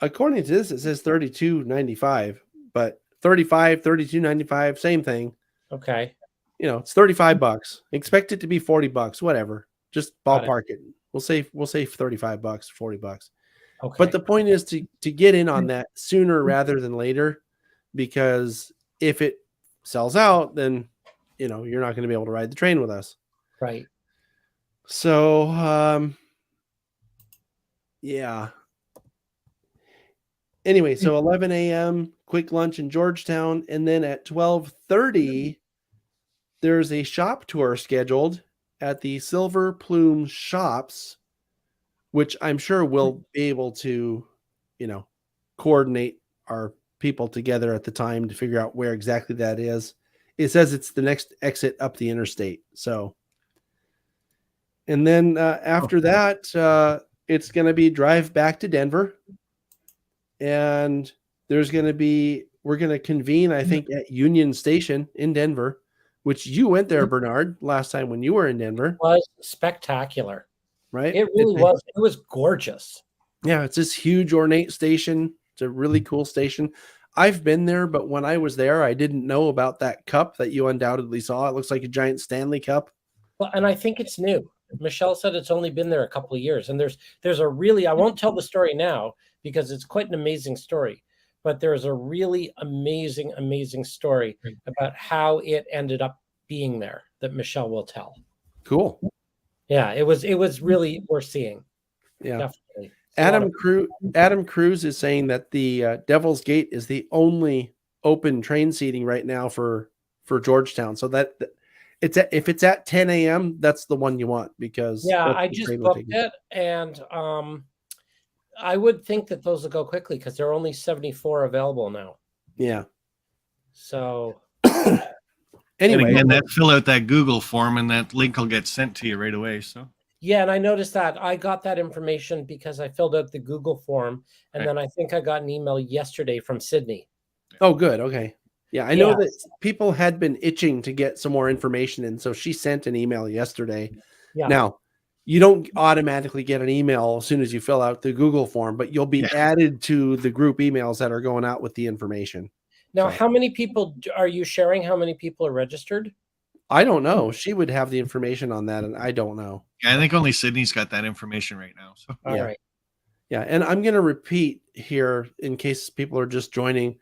According to this, it says $32.95, but 35, $32.95, same thing. Okay. You know, it's $35. Expect it to be $40, whatever. Just ballpark it. We'll say $35, $40. Okay. But the point is to get in on that sooner rather than later, because if it sells out, then you know you're not going to be able to ride the train with us. Right. So yeah. Anyway, so 11 a.m. quick lunch in Georgetown, and then at 12:30 there's a shop tour scheduled at the Silver Plume Shops, which I'm sure we'll be able to, you know, coordinate our people together at the time to figure out where exactly that is. It says it's the next exit up the interstate. So, and then after that, it's going to be drive back to Denver. And we're going to convene, I think, at Union Station in Denver, which you went there, Bernard, last time when you were in Denver. It was spectacular. Right? It really was. It was gorgeous. Yeah, it's this huge ornate station. It's a really cool station. I've been there, but when I was there, I didn't know about that cup that you undoubtedly saw. It looks like a giant Stanley Cup. Well, and I think it's new. Michelle said it's only been there a couple of years. And there's a really, I won't tell the story now because it's quite an amazing story, but there's a really amazing, amazing story about how it ended up being there that Michelle will tell. Cool. Yeah, it was really worth seeing. Yeah. Definitely. Adam Cruz is saying that the Devil's Gate is the only open train seating right now for Georgetown. So that if it's at 10 a.m., that's the one you want because I just booked it, and I would think that those will go quickly because there are only 74 available now. Yeah. So anyway, and again, fill out that Google form, and that link will get sent to you right away. So. Yeah, and I noticed that I got that information because I filled out the Google form, and then I think I got an email yesterday from Sydney. Oh, good. Okay. Yeah, I know that people had been itching to get some more information, and so she sent an email yesterday. Yeah. Now, you don't automatically get an email as soon as you fill out the Google form, but you'll be added to the group emails that are going out with the information. Now, how many people are you sharing? How many people are registered? I don't know. She would have the information on that, and I don't know. Yeah, I think only Sydney's got that information right now. So all right. Yeah, and I'm going to repeat here in case people are just joining.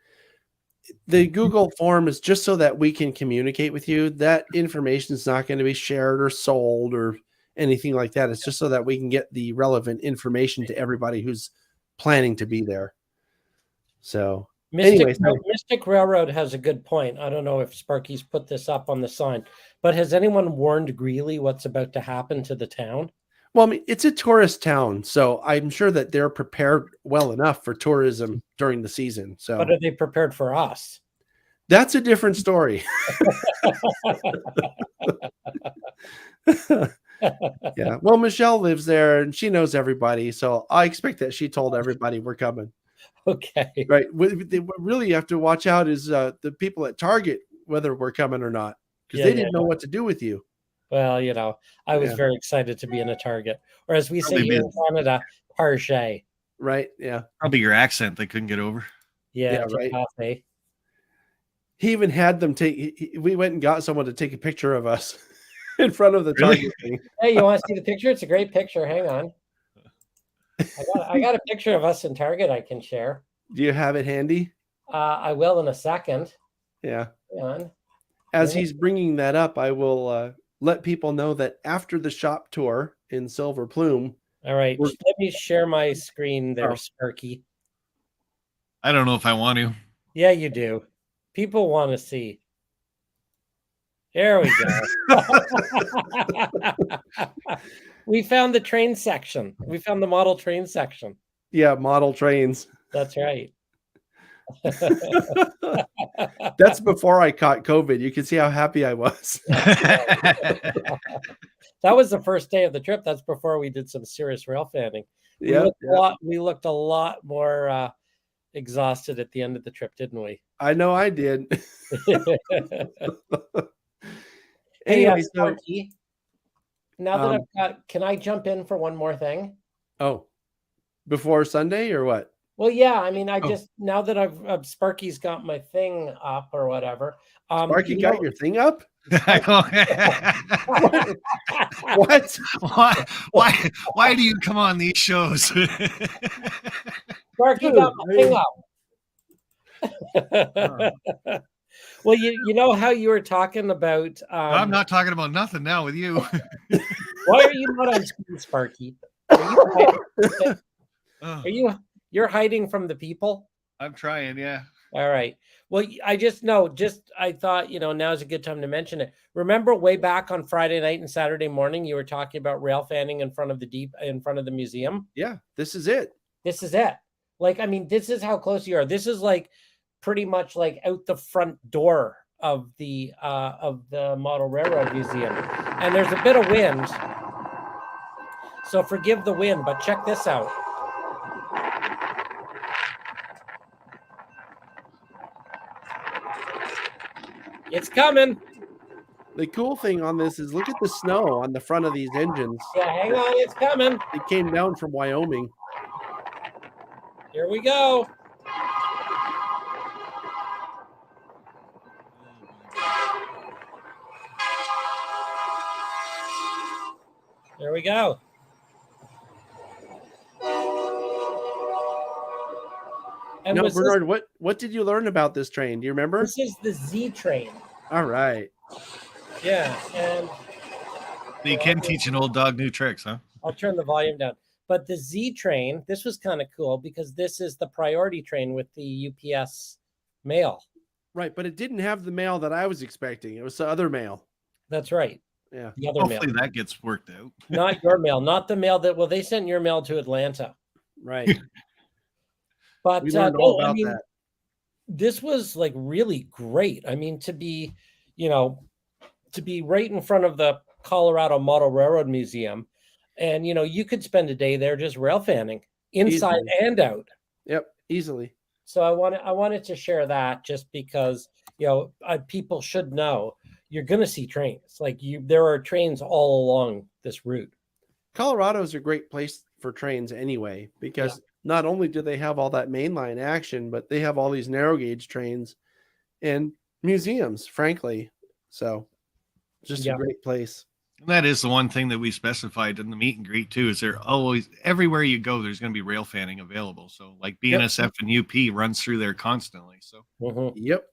The Google form is just so that we can communicate with you. That information is not going to be shared or sold or anything like that. It's just so that we can get the relevant information to everybody who's planning to be there. So Mystic Railroad has a good point. I don't know if Sparky's put this up on the sign, but has anyone warned Greeley what's about to happen to the town? Well, I mean, it's a tourist town, so I'm sure that they're prepared well enough for tourism during the season. So, but are they prepared for us? That's a different story. Yeah. Well, Michelle lives there and she knows everybody, so I expect that she told everybody we're coming. Okay. Right. What really you have to watch out is the people at Target, whether we're coming or not, because they didn't know what to do with you. Well, I was very excited to be in a Target, or as we say here in Canada, Parche. Right. Yeah. Probably your accent they couldn't get over. Yeah, right. cafe. He even had them we went and got someone to take a picture of us in front of the Really? Target thing. Hey, you want to see the picture? It's a great picture. Hang on. I got a picture of us in Target I can share. Do you have it handy? I will in a second. Yeah. Hang on. As he's bringing that up, I will let people know that after the shop tour in Silver Plume. All right. Let me share my screen there, Oh. Sparky. I don't know if I want to. Yeah, you do. People want to see. There we go. We found the train section. We found the model train section. Yeah, model trains. That's right. That's before I caught COVID. You can see how happy I was. That was the first day of the trip. That's before we did some serious rail fanning. We looked a lot more exhausted at the end of the trip, didn't we? I know I did. Anyway, Sparky, now that I've got, can I jump in for one more thing? Oh, before Sunday or what? Well, yeah. I mean, now that I've Sparky's got my thing up or whatever. Sparky got your thing up? What? Why do you come on these shows? Sparky got my thing up. Well, you know how you were talking about. I'm not talking about nothing now with you. Why are you not on screen, Sparky? You're hiding from the people? I'm trying, yeah. All right. Well, I thought, now's a good time to mention it. Remember way back on Friday night and Saturday morning, you were talking about rail fanning in front of the museum? Yeah, this is it. This is it. Like, I mean, this is how close you are. This is like pretty much like out the front door of the Model Railroad Museum. And there's a bit of wind. So forgive the wind, but check this out. It's coming. The cool thing on this is look at the snow on the front of these engines. Yeah, hang on, it's coming. It came down from Wyoming. Here we go. There we go. And now, Bernard, what did you learn about this train? Do you remember? This is the Z train. All right. Yeah, and you can teach an old dog new tricks, huh? I'll turn the volume down. But the Z train, this was kind of cool because this is the priority train with the UPS mail. Right, but it didn't have the mail that I was expecting. It was the other mail. That's right. Yeah. The other Hopefully mail. that gets worked out. Not your mail, not the mail that, they sent your mail to Atlanta. Right. But we learned all about that. This was like really great. I mean, to be right in front of the Colorado Model Railroad Museum, and you could spend a day there just rail fanning inside and out. Yep, easily. So I wanted to share that just because people should know you're going to see trains. There are trains all along this route. Colorado is a great place for trains anyway, because not only do they have all that mainline action, but they have all these narrow gauge trains and museums, frankly. So just a great place. And that is the one thing that we specified in the meet and greet too, is there always, everywhere you go, there's going to be rail fanning available. So like BNSF and UP runs through there constantly. So Yep.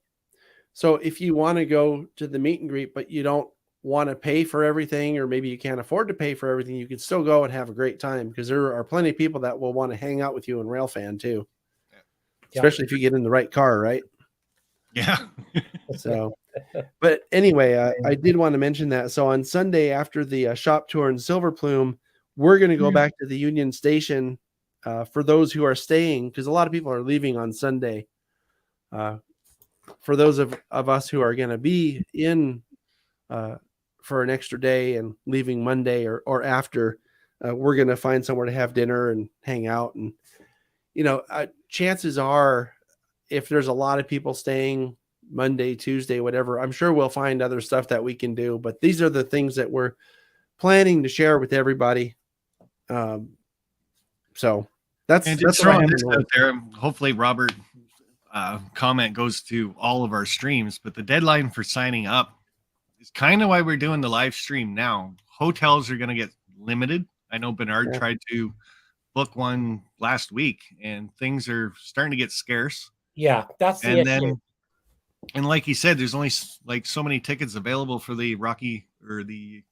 So if you want to go to the meet and greet, but you don't want to pay for everything, or maybe you can't afford to pay for everything, you can still go and have a great time, because there are plenty of people that will want to hang out with you and rail fan too. Especially if you get in the right car, right? Yeah. So, but anyway, I did want to mention that. So on Sunday after the shop tour in Silver Plume, we're going to go back to the Union Station for those who are staying, because a lot of people are leaving on Sunday. For those of us who are going to be in for an extra day and leaving Monday or after, we're going to find somewhere to have dinner and hang out. And, chances are, if there's a lot of people staying Monday, Tuesday, whatever, I'm sure we'll find other stuff that we can do. But these are the things that we're planning to share with everybody. So That's And that's just what I throwing have this in out mind. there. Hopefully, Robert comment goes to all of our streams, but the deadline for signing up is kind of why we're doing the live stream now. Hotels are going to get limited. I know Bernard Yeah. tried to book one last week, and things are starting to get scarce. Yeah, that's the And issue. then, and like he said, there's only like so many tickets available for the Rocky or the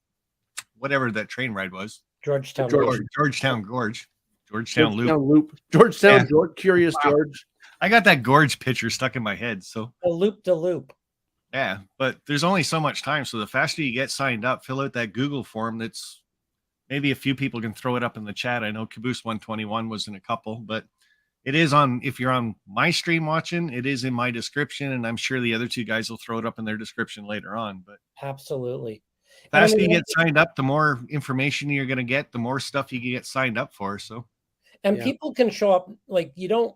whatever that train ride was. Georgetown. Georgetown Gorge, Georgetown Loop. Georgetown, Yeah. Curious Wow. George. I got that gorge picture stuck in my head. So The loop de loop. yeah, but there's only so much time. So the faster you get signed up, fill out that Google form. That's maybe a few people can throw it up in the chat. I know Caboose 121 was in a couple, but it is on, if you're on my stream watching, it is in my description. And I'm sure the other two guys will throw it up in their description later on. But Absolutely. faster you get signed up, the more information you're going to get, the more stuff you can get signed up for. So, and people can show up, like you don't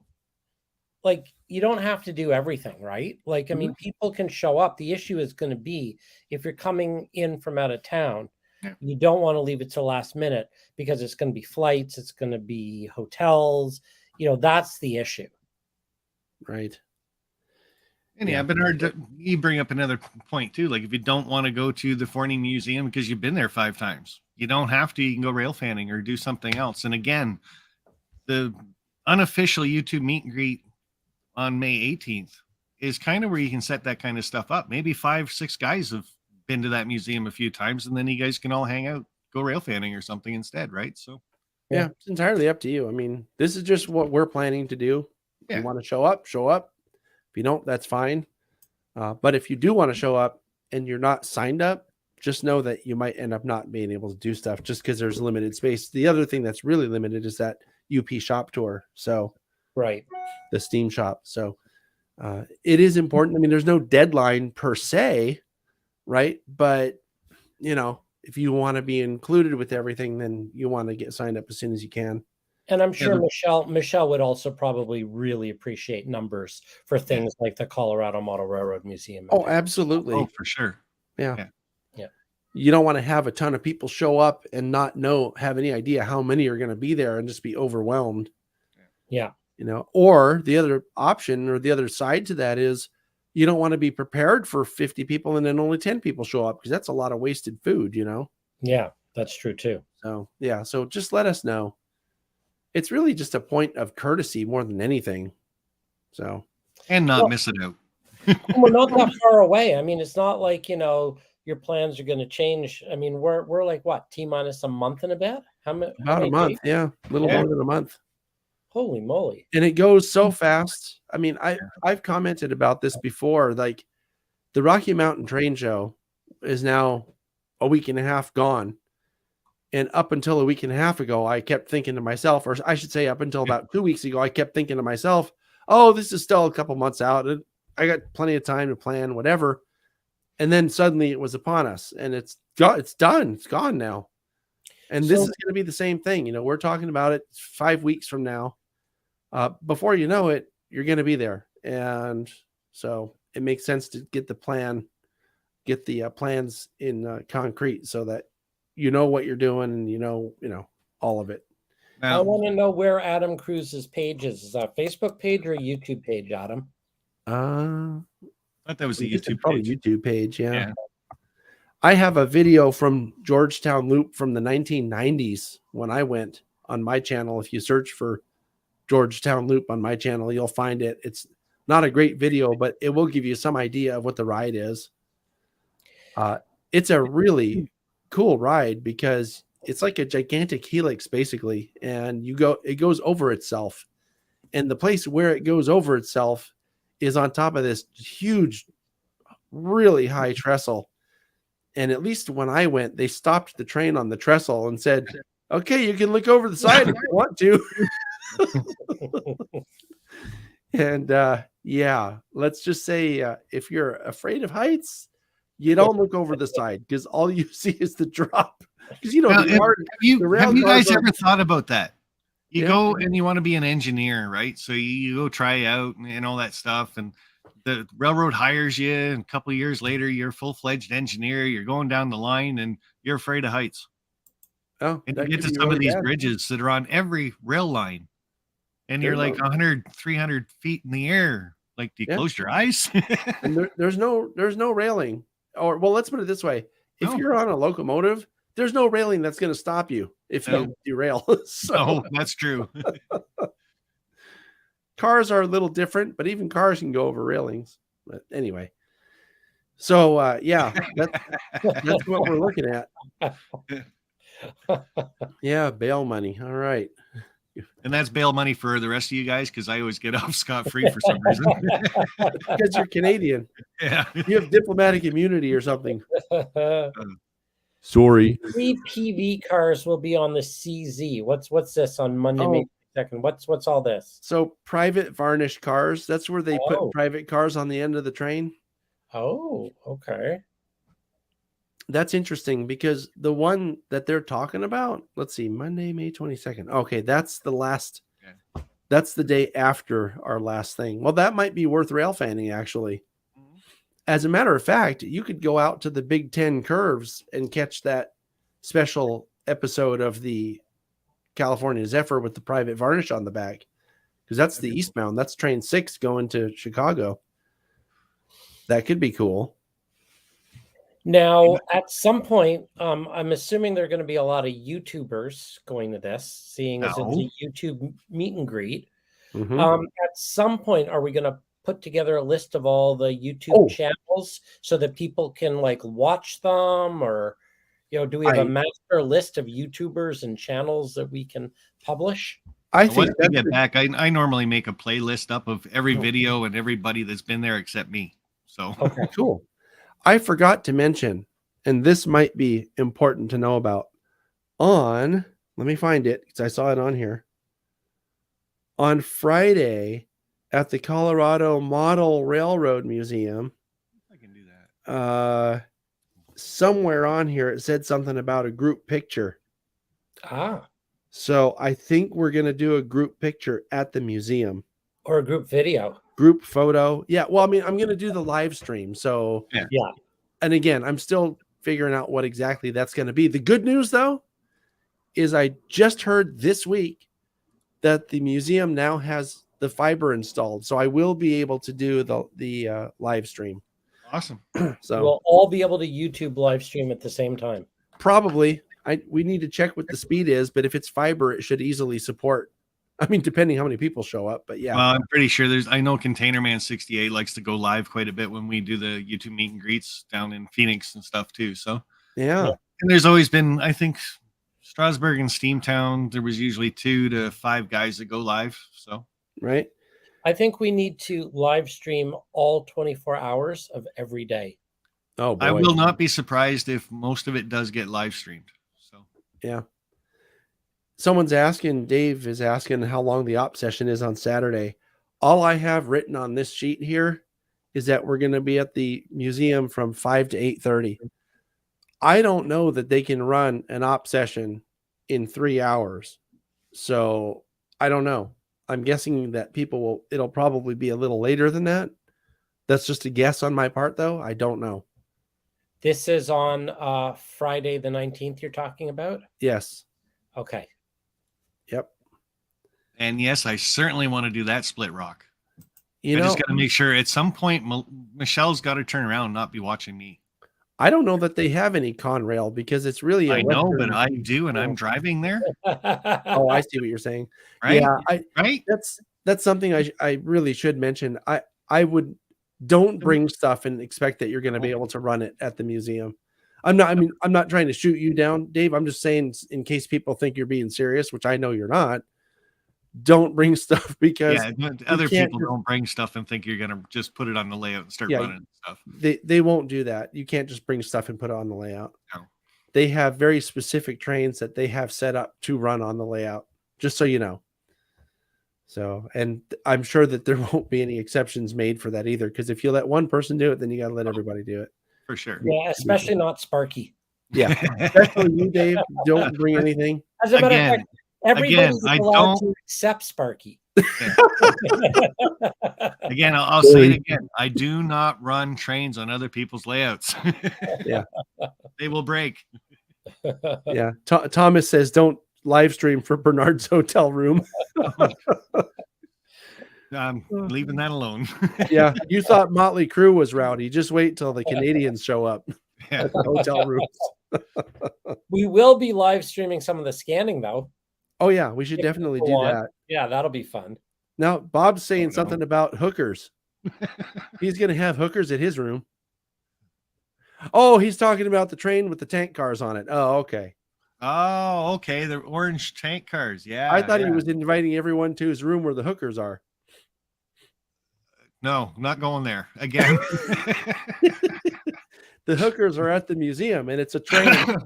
have to do everything, right? Like, I mean, people can show up. The issue is going to be if you're coming in from out of town, you don't want to leave it till last minute because it's going to be flights, it's going to be hotels. That's the issue. Right. And yeah, Bernard, you bring up another point too. Like if you don't want to go to the Forney Museum because you've been there 5 times, you don't have to. You can go railfanning or do something else. And again, the unofficial YouTube meet and greet on May 18th is kind of where you can set that kind of stuff up. Maybe 5-6 guys have been to that museum a few times, and then you guys can all hang out, go railfanning or something instead, right? So yeah, it's entirely up to you. I mean, this is just what we're planning to do. If you want to show up, show up. If you don't, that's fine. But if you do want to show up and you're not signed up, just know that you might end up not being able to do stuff just because there's limited space. The other thing that's really limited is that UP shop tour. So right, the Steam shop. So it is important. I mean, there's no deadline per se, right? But if you want to be included with everything, then you want to get signed up as soon as you can. And I'm sure Michelle would also probably really appreciate numbers for things like the Colorado Model Railroad Museum. Oh, absolutely. Oh, for sure. Yeah. You don't want to have a ton of people show up and not have any idea how many are going to be there and just be overwhelmed. Yeah. Or the other option or the other side to that is you don't want to be prepared for 50 people and then only 10 people show up because that's a lot of wasted food, Yeah, that's true too. So, yeah. So just let us know. It's really just a point of courtesy more than anything. So, and not miss it out. We're not that far away. I mean, it's not like, your plans are going to change. I mean, we're like what, T-minus a month and a bit? About a month. Days? Yeah. A little more than a month. Holy moly. And it goes so fast. I mean, I've commented about this before. Like the Rocky Mountain Train Show is now a week and a half gone. And up until a week and a half ago, I kept thinking to myself, or I should say up until about 2 weeks ago, I kept thinking to myself, oh, this is still a couple months out. I got plenty of time to plan, whatever. And then suddenly it was upon us and it's done. It's gone now. And this is going to be the same thing. We're talking about it 5 weeks from now. Before you know it, you're going to be there. And so it makes sense to get the plans in concrete so that you know what you're doing and all of it. I want to know where Adam Cruz's page is. Is that a Facebook page or a YouTube page, Adam? I thought that was the YouTube probably page. YouTube page, yeah. I have a video from Georgetown Loop from the 1990s when I went on my channel. If you search for Georgetown Loop on my channel, you'll find it. It's not a great video, but it will give you some idea of what the ride is. It's a really cool ride because it's like a gigantic helix basically, and it goes over itself. And the place where it goes over itself is on top of this huge, really high trestle. And at least when I went, they stopped the train on the trestle and said, okay, you can look over the side if you want to. And let's just say if you're afraid of heights, you don't look over the side because all you see is the drop. Because have you guys ever thought about that? You go and you want to be an engineer, right? So you go try out and all that stuff, and the railroad hires you, and a couple of years later, you're a full-fledged engineer. You're going down the line, and you're afraid of heights. Oh, and you get to some of these bridges that are on every rail line, and you're like 100, 300 feet in the air. Like, do you close your eyes? And there's no railing. Or, well, let's put it this way. If you're on a locomotive, there's no railing that's going to stop you if you derail. Oh, that's true. Cars are a little different, but even cars can go over railings. But anyway, so yeah, that's what we're looking at. Yeah, bail money. All right. And that's bail money for the rest of you guys, because I always get off scot-free for some reason. Because you're Canadian. Yeah. You have diplomatic immunity or something. Sorry. 3 PV cars will be on the CZ. What's this on Monday, May 2nd? What's all this? So private varnished cars, that's where they put private cars on the end of the train. Oh, okay. That's interesting because the one that they're talking about, let's see, Monday, May 22nd. Okay, that's the last. Okay. That's the day after our last thing. Well, that might be worth rail fanning, actually. Mm-hmm. As a matter of fact, you could go out to the Big Ten curves and catch that special episode of the California Zephyr with the private varnish on the back, because that's the eastbound. That's train 6 going to Chicago. That could be cool. Now, at some point, I'm assuming there are going to be a lot of YouTubers going to this, seeing as it's a YouTube meet and greet. Mm-hmm. At some point, are we going to put together a list of all the YouTube channels so that people can like watch them, or do we have a master list of YouTubers and channels that we can publish? I think once we get back, I normally make a playlist up of every video and everybody that's been there except me. So cool. I forgot to mention, and this might be important to know about, let me find it because I saw it on here. On Friday at the Colorado Model Railroad Museum, I can do that. Somewhere on here it said something about a group picture. So I think we're going to do a group picture at the museum. Or a group video. Group photo. Yeah. Well, I mean, I'm going to do the live stream. So yeah. And again, I'm still figuring out what exactly that's going to be. The good news, though, is I just heard this week that the museum now has the fiber installed. So I will be able to do the live stream. Awesome. So we'll all be able to YouTube live stream at the same time. Probably. We need to check what the speed is, but if it's fiber, it should easily support. I mean, depending how many people show up, but yeah. Well, I'm pretty sure I know Container Man 68 likes to go live quite a bit when we do the YouTube meet and greets down in Phoenix and stuff too. So yeah. And there's always been, I think, Strasburg and Steamtown, there was usually 2 to 5 guys that go live. So right. I think we need to live stream all 24 hours of every day. Oh boy. I will not be surprised if most of it does get live streamed. So yeah. Dave is asking how long the op session is on Saturday. All I have written on this sheet here is that we're going to be at the museum from 5 to 8:30. I don't know that they can run an op session in 3 hours. So I don't know. I'm guessing that it'll probably be a little later than that. That's just a guess on my part, though. I don't know. This is on Friday the 19th you're talking about? Yes. Okay. Yep. And yes, I certainly want to do that split rock. I just got to make sure at some point Michelle's got to turn around and not be watching me. I don't know that they have any Conrail because it's really I know, but I do, and I'm driving there. Oh, I see what you're saying. Right? Yeah, right. That's something I really should mention. Don't bring stuff and expect that you're going to be able to run it at the museum. I'm not trying to shoot you down, Dave. I'm just saying in case people think you're being serious, which I know you're not. Don't bring stuff because other people don't bring stuff and think you're going to just put it on the layout and start running stuff. They won't do that. You can't just bring stuff and put it on the layout. No. They have very specific trains that they have set up to run on the layout, just so you know. So, and I'm sure that there won't be any exceptions made for that either, because if you let one person do it, then you got to let everybody do it. For sure. Yeah, especially not Sparky. Yeah, especially you, Dave. Don't bring anything. As a matter of fact, everybody's allowed to accept Sparky. Again, I'll say it again. I do not run trains on other people's layouts. Yeah, they will break. Yeah, Thomas says don't live stream for Bernard's hotel room. I'm leaving that alone. Yeah, you thought Motley Crue was rowdy. Just wait till the Canadians show up Yeah. at the hotel rooms. We will be live streaming some of the scanning, though. Oh, yeah, we should definitely do that. Yeah, that'll be fun. Now, Bob's saying something about hookers. He's going to have hookers at his room. Oh, he's talking about the train with the tank cars on it. Oh, okay. Oh, okay. The orange tank cars. Yeah. I thought he was inviting everyone to his room where the hookers are. No, not going there again. The hookers are at the museum, and it's a train.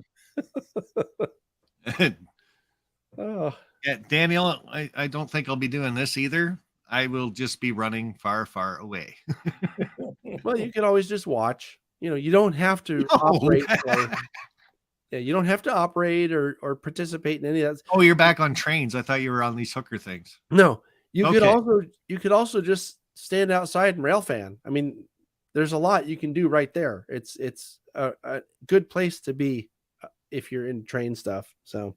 Oh. Yeah, Daniel, I don't think I'll be doing this either. I will just be running far, far away. Well, you could always just watch. You don't have to operate. Yeah, you don't have to operate or participate in any of that. Oh, you're back on trains. I thought you were on these hooker things. No, you could also just stand outside and Railfan. I mean, there's a lot you can do right there. It's a good place to be if you're in train stuff. So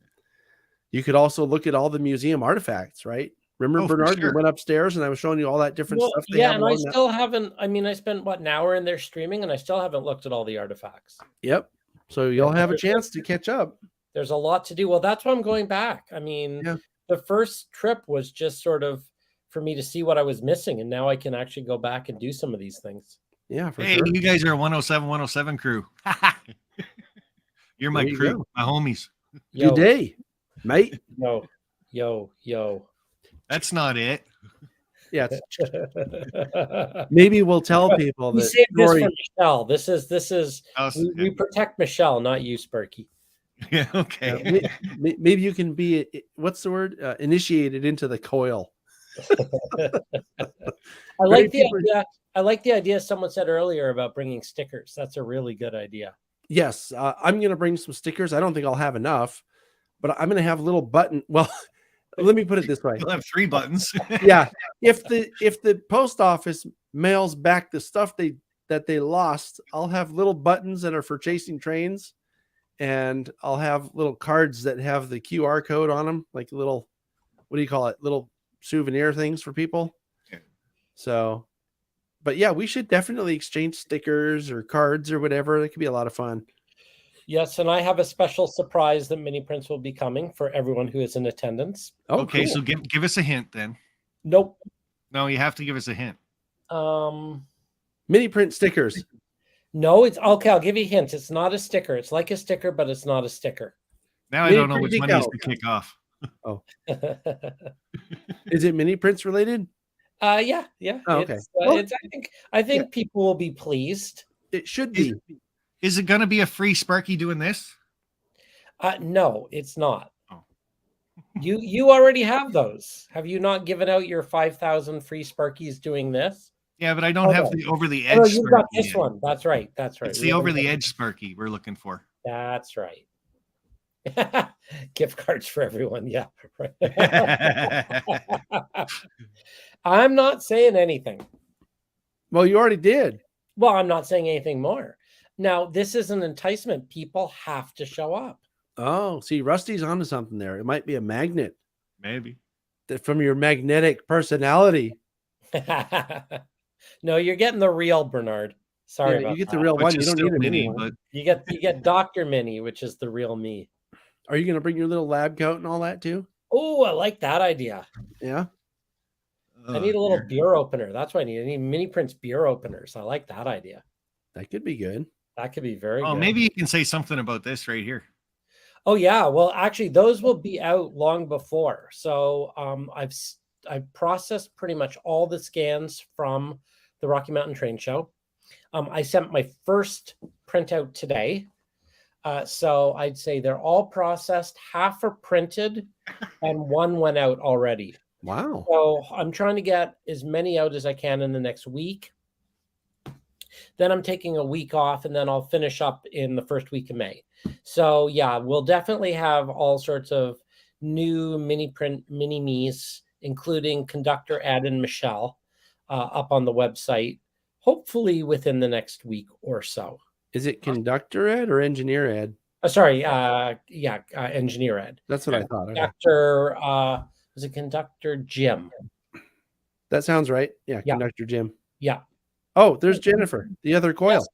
you could also look at all the museum artifacts, right? Remember, Bernard, you went upstairs and I was showing you all that different stuff. Yeah, and I still haven't. I mean, I spent an hour in there streaming, and I still haven't looked at all the artifacts. Yep. So you'll have a chance to catch up. There's a lot to do. Well, that's why I'm going back. I mean, the first trip was just sort of for me to see what I was missing, and now I can actually go back and do some of these things. Yeah, for sure. You guys are a 107 crew. You're my crew, my homies. Good day, mate. Yo. That's not it. Yeah. Maybe we'll tell people we that saved this for Michelle. This is we protect Michelle, not you, Sparky. Yeah, okay. Maybe you can be what's the word? Initiated into the coil. I like the idea. I like the idea someone said earlier about bringing stickers. That's a really good idea. Yes, I'm going to bring some stickers. I don't think I'll have enough, but I'm going to have little button. Well, let me put it this way. You'll have 3 buttons. Yeah. If the post office mails back the stuff that they lost, I'll have little buttons that are for chasing trains, and I'll have little cards that have the QR code on them, like little, what do you call it? Little souvenir things for people. Okay. So, but yeah, we should definitely exchange stickers or cards or whatever. That could be a lot of fun. Yes, and I have a special surprise that Mini Prints will be coming for everyone who is in attendance. Oh, okay, cool. so give us a hint then. Nope. No, you have to give us a hint. Mini Print stickers. No, it's okay. I'll give you a hint. It's not a sticker. It's like a sticker, but it's not a sticker. Now I don't know which one is to kick off. Oh, is it Mini Prints related? Yeah. Oh, okay. I think people will be pleased. It should be. Is it going to be a free Sparky doing this? No, it's not. Oh. You already have those. Have you not given out your 5,000 free Sparkies doing this? Yeah, but I don't have the over the edge. Oh, you got this one. That's right. It's the over the edge Sparky we're looking for. That's right. Gift cards for everyone. Yeah. I'm not saying anything. Well, you already did. Well, I'm not saying anything more. Now, this is an enticement. People have to show up. Oh, see, Rusty's onto something there. It might be a magnet. Maybe. From your magnetic personality. No, you're getting the real Bernard. Sorry about you get that. the real one. You don't need a mini, but you get Dr. Mini, which is the real me. Are you going to bring your little lab coat and all that too? Oh, I like that idea. Yeah. I need a little beer opener. That's what I need. I need Mini Prints beer openers. I like that idea. That could be good. That could be very good. Oh, maybe you can say something about this right here. Oh, yeah. Well, actually, those will be out long before. So I've processed pretty much all the scans from the Rocky Mountain Train Show. I sent my first printout today. So I'd say they're all processed. Half are printed and one went out already. Wow. So I'm trying to get as many out as I can in the next week. Then I'm taking a week off, and then I'll finish up in the first week of May. So yeah, we'll definitely have all sorts of new mini print mini-me's, including Conductor Ed and Michelle, up on the website, hopefully within the next week or so. Is it Conductor Ed or Engineer Ed? engineer ed. That's what I thought. Okay. Conductor, was it conductor Jim? That sounds right. Yeah, Yeah. Conductor Jim. Yeah. Oh, there's Jennifer, the other coil.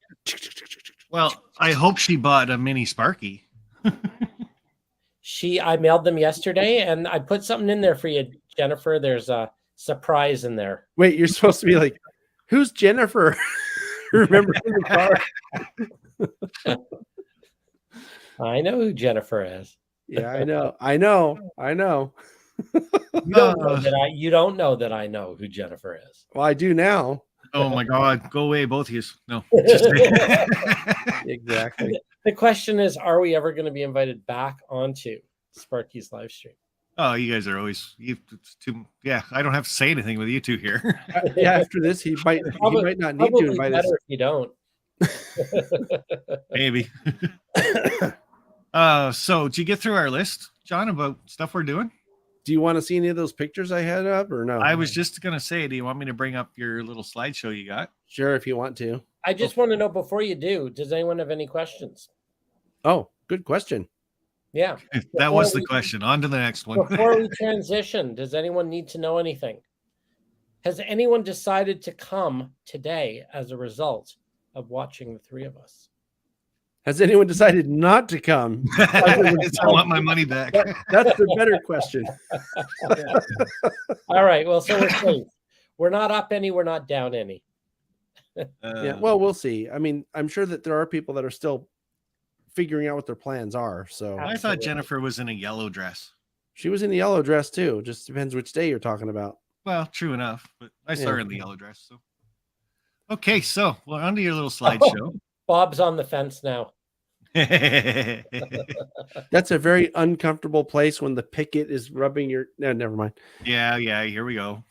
Well, I hope she bought a mini Sparky. I mailed them yesterday, and I put something in there for you, Jennifer. There's a surprise in there. Wait, you're supposed to be like, who's Jennifer? Remember the car? I know who Jennifer is. Yeah, I know. You don't know that I know who Jennifer is. Well, I do now. Oh my God, go away, both of you. No. Exactly. The question is, are we ever going to be invited back onto Sparky's live stream? Oh, you guys are always I don't have to say anything with you two here. Yeah, after this, he might not need to invite us. If you don't. Maybe. So did you get through our list, John, about stuff we're doing? Do you want to see any of those pictures I had up or no? I was just gonna say, do you want me to bring up your little slideshow you got? Sure, if you want to. I just want to know before you do, does anyone have any questions? Oh, good question. Yeah. That was the question. On to the next one. Before we transition, does anyone need to know anything? Has anyone decided to come today as a result of watching the three of us? Has anyone decided not to come? I want my money back. That's the better question. All right. Well, so we're safe. We're not up any. We're not down any. Yeah. Well, we'll see. I mean, I'm sure that there are people that are still figuring out what their plans are. So I thought Jennifer was in a yellow dress. She was in the yellow dress too. Just depends which day you're talking about. Well, true enough, but I saw her in the yellow dress. So okay, so we're onto your little slideshow. Bob's on the fence now. That's a very uncomfortable place when the picket is rubbing your. No, never mind. Yeah. Here we go.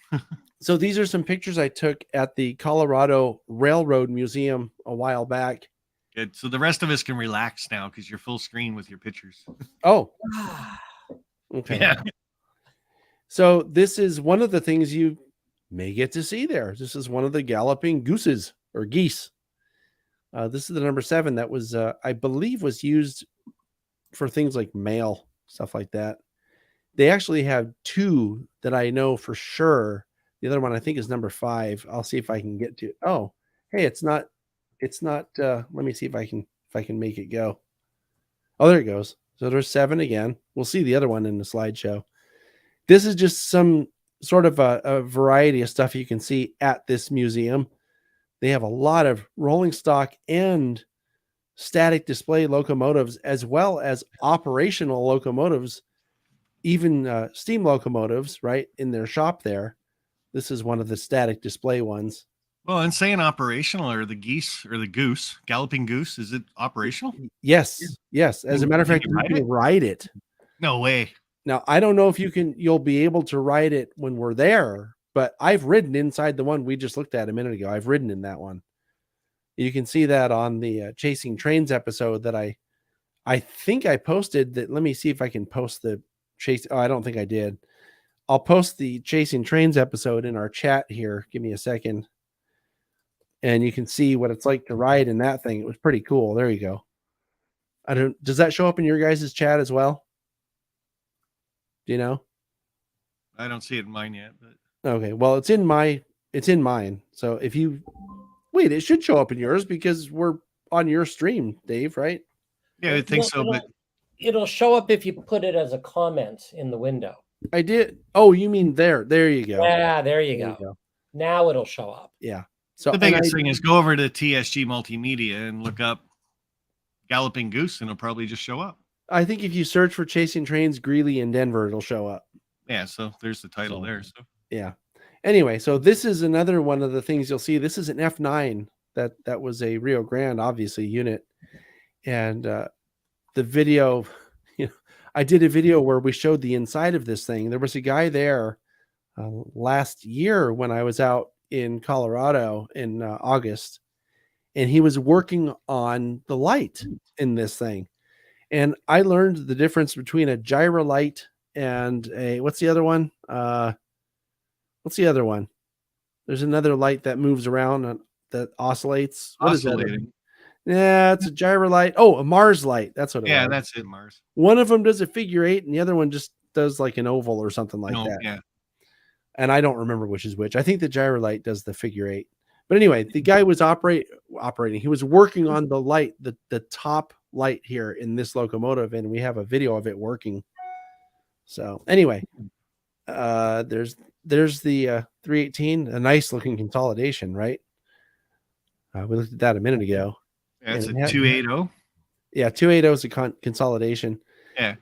So these are some pictures I took at the Colorado Railroad Museum a while back. Good. So the rest of us can relax now because you're full screen with your pictures. Oh, okay. Yeah. So this is one of the things you may get to see there. This is one of the galloping gooses or geese. This is the number 7 that was, I believe, was used for things like mail, stuff like that. They actually have 2 that I know for sure. The other one I think is number 5. I'll see if I can get to. Oh, hey, it's not. Let me see if I can make it go. Oh, there it goes. So there's 7 again. We'll see the other one in the slideshow. This is just some sort of a variety of stuff you can see at this museum. They have a lot of rolling stock and static display locomotives, as well as operational locomotives, even steam locomotives, right, in their shop there. This is one of the static display ones. Well, and saying operational, or the geese or the goose, galloping goose, is it operational? Yes. As a matter of fact, you can ride it. No way. Now, I don't know if you'll be able to ride it when we're there, but I've ridden inside the one we just looked at a minute ago. I've ridden in that one. You can see that on the Chasing Trains episode that I think I posted that. Let me see if I can post the chase. Oh, I don't think I did. I'll post the Chasing Trains episode in our chat here. Give me a second. And you can see what it's like to ride in that thing. It was pretty cool. There you go. Does that show up in your guys' chat as well? Do you know? I don't see it in mine yet, but okay. Well, it's in mine. So if you wait, it should show up in yours because we're on your stream, Dave, right? Yeah, I think so, but it'll show up if you put it as a comment in the window. I did. Oh, you mean there? There you go. Yeah, there you go. Now it'll show up. Yeah. So the biggest thing is go over to TSG Multimedia and look up Galloping Goose, and it'll probably just show up. I think if you search for Chasing Trains, Greeley and Denver, it'll show up. Yeah, so there's the title there. So yeah. Anyway, so this is another one of the things you'll see. This is an F9 that was a Rio Grande, obviously, unit. And the video, I did a video where we showed the inside of this thing. There was a guy there last year when I was out in Colorado in August, and he was working on the light in this thing. And I learned the difference between a gyro light and what's the other one? There's another light that moves around that oscillates. What is that? Yeah, it's a gyrolite. Oh, a Mars light. That's what it Yeah, was. that's it, Mars. One of them does a figure 8, and the other one just does like an oval or something like No, that. yeah. And I don't remember which is which. I think the gyrolite does the figure 8. But anyway, the guy was operating. He was working on the light, the top light here in this locomotive, and we have a video of it working. So anyway, there's the 318, a nice looking consolidation, right? We looked at that a minute ago. That's a And it had- 280. Yeah, 280 is a consolidation. Yeah.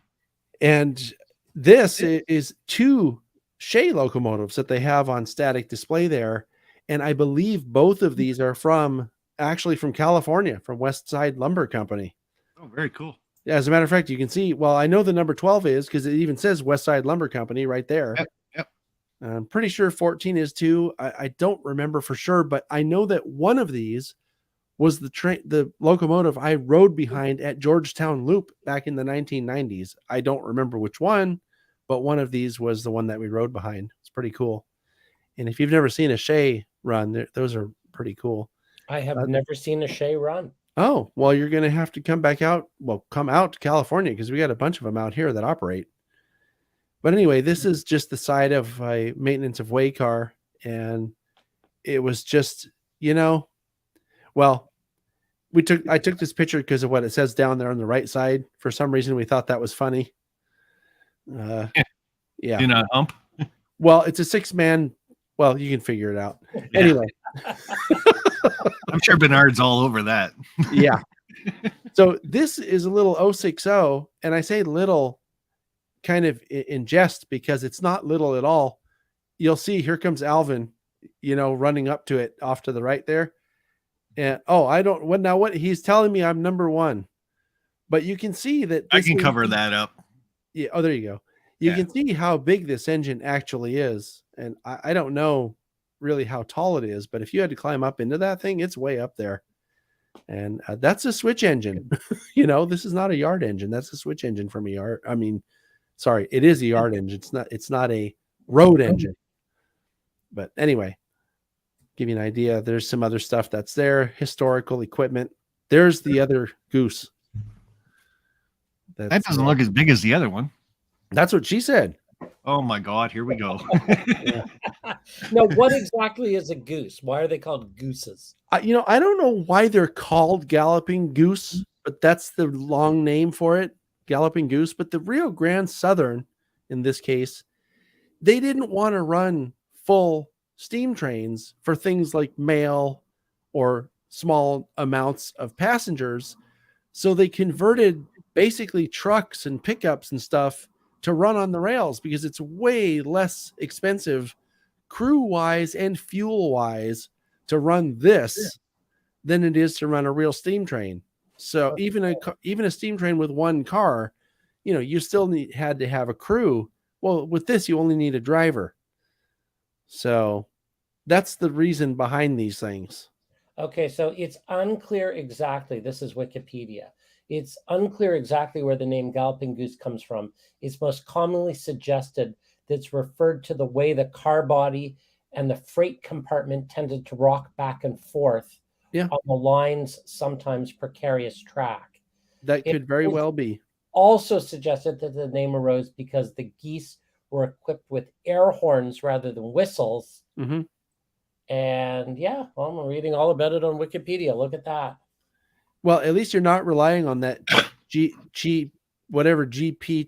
And this is 2 Shea locomotives that they have on static display there. And I believe both of these are actually from California, from West Side Lumber Company. Oh, very cool. Yeah, as a matter of fact, you can see, well, I know the number 12 is because it even says West Side Lumber Company right there. Yep. I'm pretty sure 14 is too. I don't remember for sure, but I know that one of these was the locomotive I rode behind at Georgetown Loop back in the 1990s. I don't remember which one, but one of these was the one that we rode behind. It's pretty cool. And if you've never seen a Shea run, those are pretty cool. I have never seen a Shea run. Oh, well, you're going to have to come out to California because we got a bunch of them out here that operate. But anyway, this is just the side of a maintenance of way car. And it was just, well, I took this picture because of what it says down there on the right side. For some reason, we thought that was funny. Yeah. In a hump. Well, it's a 6-man. Well, you can figure it out. Yeah. Anyway. I'm sure Bernard's all over that. Yeah. So this is a little 060, and I say little kind of in jest because it's not little at all. You'll see here comes Alvin, running up to it off to the right there. And what he's telling me I'm number 1. But you can see that I can cover that up. Yeah. Oh, there you go. You can see how big this engine actually is. And I don't know really how tall it is, but if you had to climb up into that thing, it's way up there. And that's a switch engine. This is not a yard engine. That's a switch engine from a yard. I mean, sorry, it is a yard engine. It's not a road engine. But anyway, give you an idea. There's some other stuff that's there. Historical equipment. There's the other goose. That doesn't look as big as the other one. That's what she said. Oh my God, here we go. No, what exactly is a goose? Why are they called gooses? I don't know why they're called Galloping Goose, but that's the long name for it, Galloping Goose. But the Rio Grande Southern, in this case, they didn't want to run full steam trains for things like mail or small amounts of passengers. So they converted basically trucks and pickups and stuff to run on the rails because it's way less expensive crew-wise and fuel-wise to run this than it is to run a real steam train. So even a steam train with one car, you still had to have a crew. Well, with this, you only need a driver. So that's the reason behind these things. Okay, so it's unclear exactly. This is Wikipedia. It's unclear exactly where the name Galloping Goose comes from. It's most commonly suggested that it's referred to the way the car body and the freight compartment tended to rock back and forth on the line's sometimes precarious track. That could very well be. Also suggested that the name arose because the geese were equipped with air horns rather than whistles. Mm-hmm. And I'm reading all about it on Wikipedia. Look at that. Well, at least you're not relying on that GP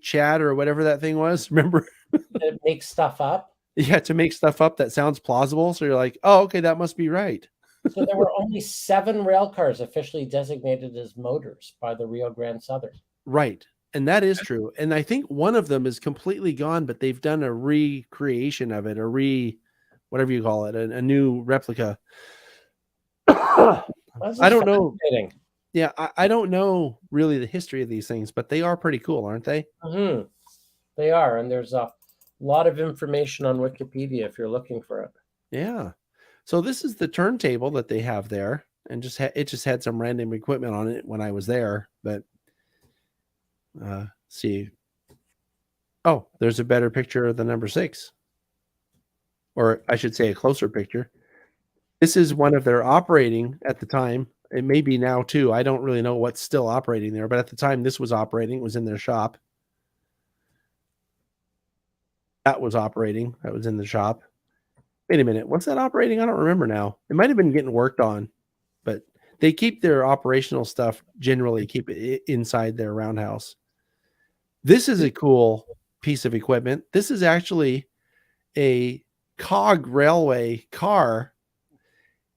chat or whatever that thing was. Remember? It makes stuff up. Yeah, to make stuff up that sounds plausible. So you're like, oh, okay, that must be right. So there were only 7 rail cars officially designated as motors by the Rio Grande Southern. Right. And that is true. And I think one of them is completely gone, but they've done a recreation of it, whatever you call it, a new replica. I don't know. Yeah, I don't know really the history of these things, but they are pretty cool, aren't they? Mm-hmm. They are. And there's a lot of information on Wikipedia if you're looking for it. Yeah. So this is the turntable that they have there, and it just had some random equipment on it when I was there. But see, oh, there's a better picture of the number 6, or I should say a closer picture. This is one of their operating at the time It may be now too. I don't really know what's still operating there, but at the time this was operating, it was in their shop. That was operating. That was in the shop. Wait a minute. What's that operating? I don't remember now. It might have been getting worked on, but they keep their operational stuff, generally keep it inside their roundhouse. This is a cool piece of equipment. This is actually a cog railway car,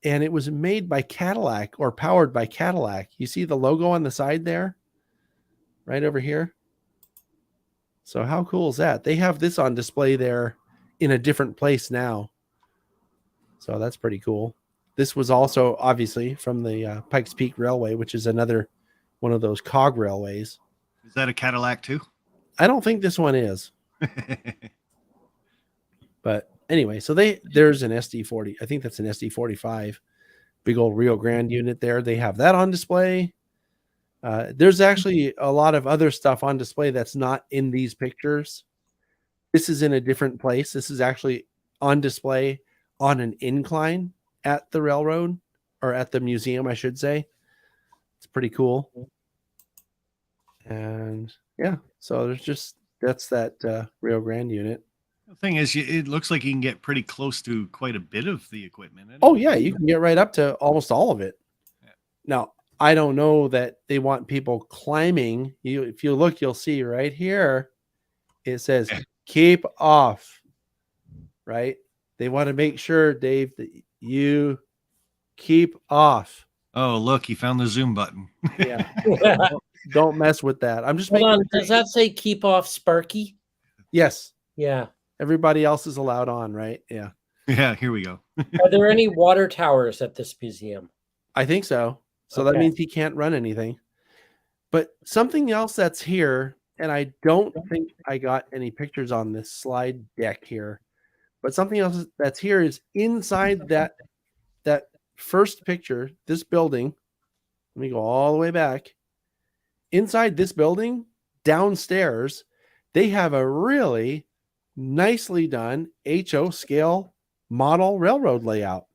and it was made by Cadillac or powered by Cadillac. You see the logo on the side there, right over here. So how cool is that? They have this on display there in a different place now. So that's pretty cool. This was also obviously from the Pikes Peak Railway, which is another one of those cog railways. Is that a Cadillac too? I don't think this one is. But anyway, so there's an SD40. I think that's an SD45. Big old Rio Grande unit there. They have that on display. There's actually a lot of other stuff on display that's not in these pictures. This is in a different place. This is actually on display on an incline at the railroad, or at the museum, I should say. It's pretty cool. And yeah, so that's that Rio Grande unit. The thing is, it looks like you can get pretty close to quite a bit of the equipment. Oh yeah, you can get right up to almost all of it. Yeah. Now, I don't know that they want people climbing. If you look, you'll see right here, it says keep off, right? They want to make sure, Dave, that you keep off. Oh, look, he found the zoom button. Yeah. Don't mess with that. I'm just Hold on. Does that say keep off Sparky? Yes. Yeah. Everybody else is allowed on, right? Yeah. Yeah, here we go. Are there any water towers at this museum? I think so. So that means he can't run anything. But something else that's here, and I don't think I got any pictures on this slide deck here, but something else that's here is inside that first picture, this building. Let me go all the way back. Inside this building, downstairs, they have a really nicely done HO scale model railroad layout.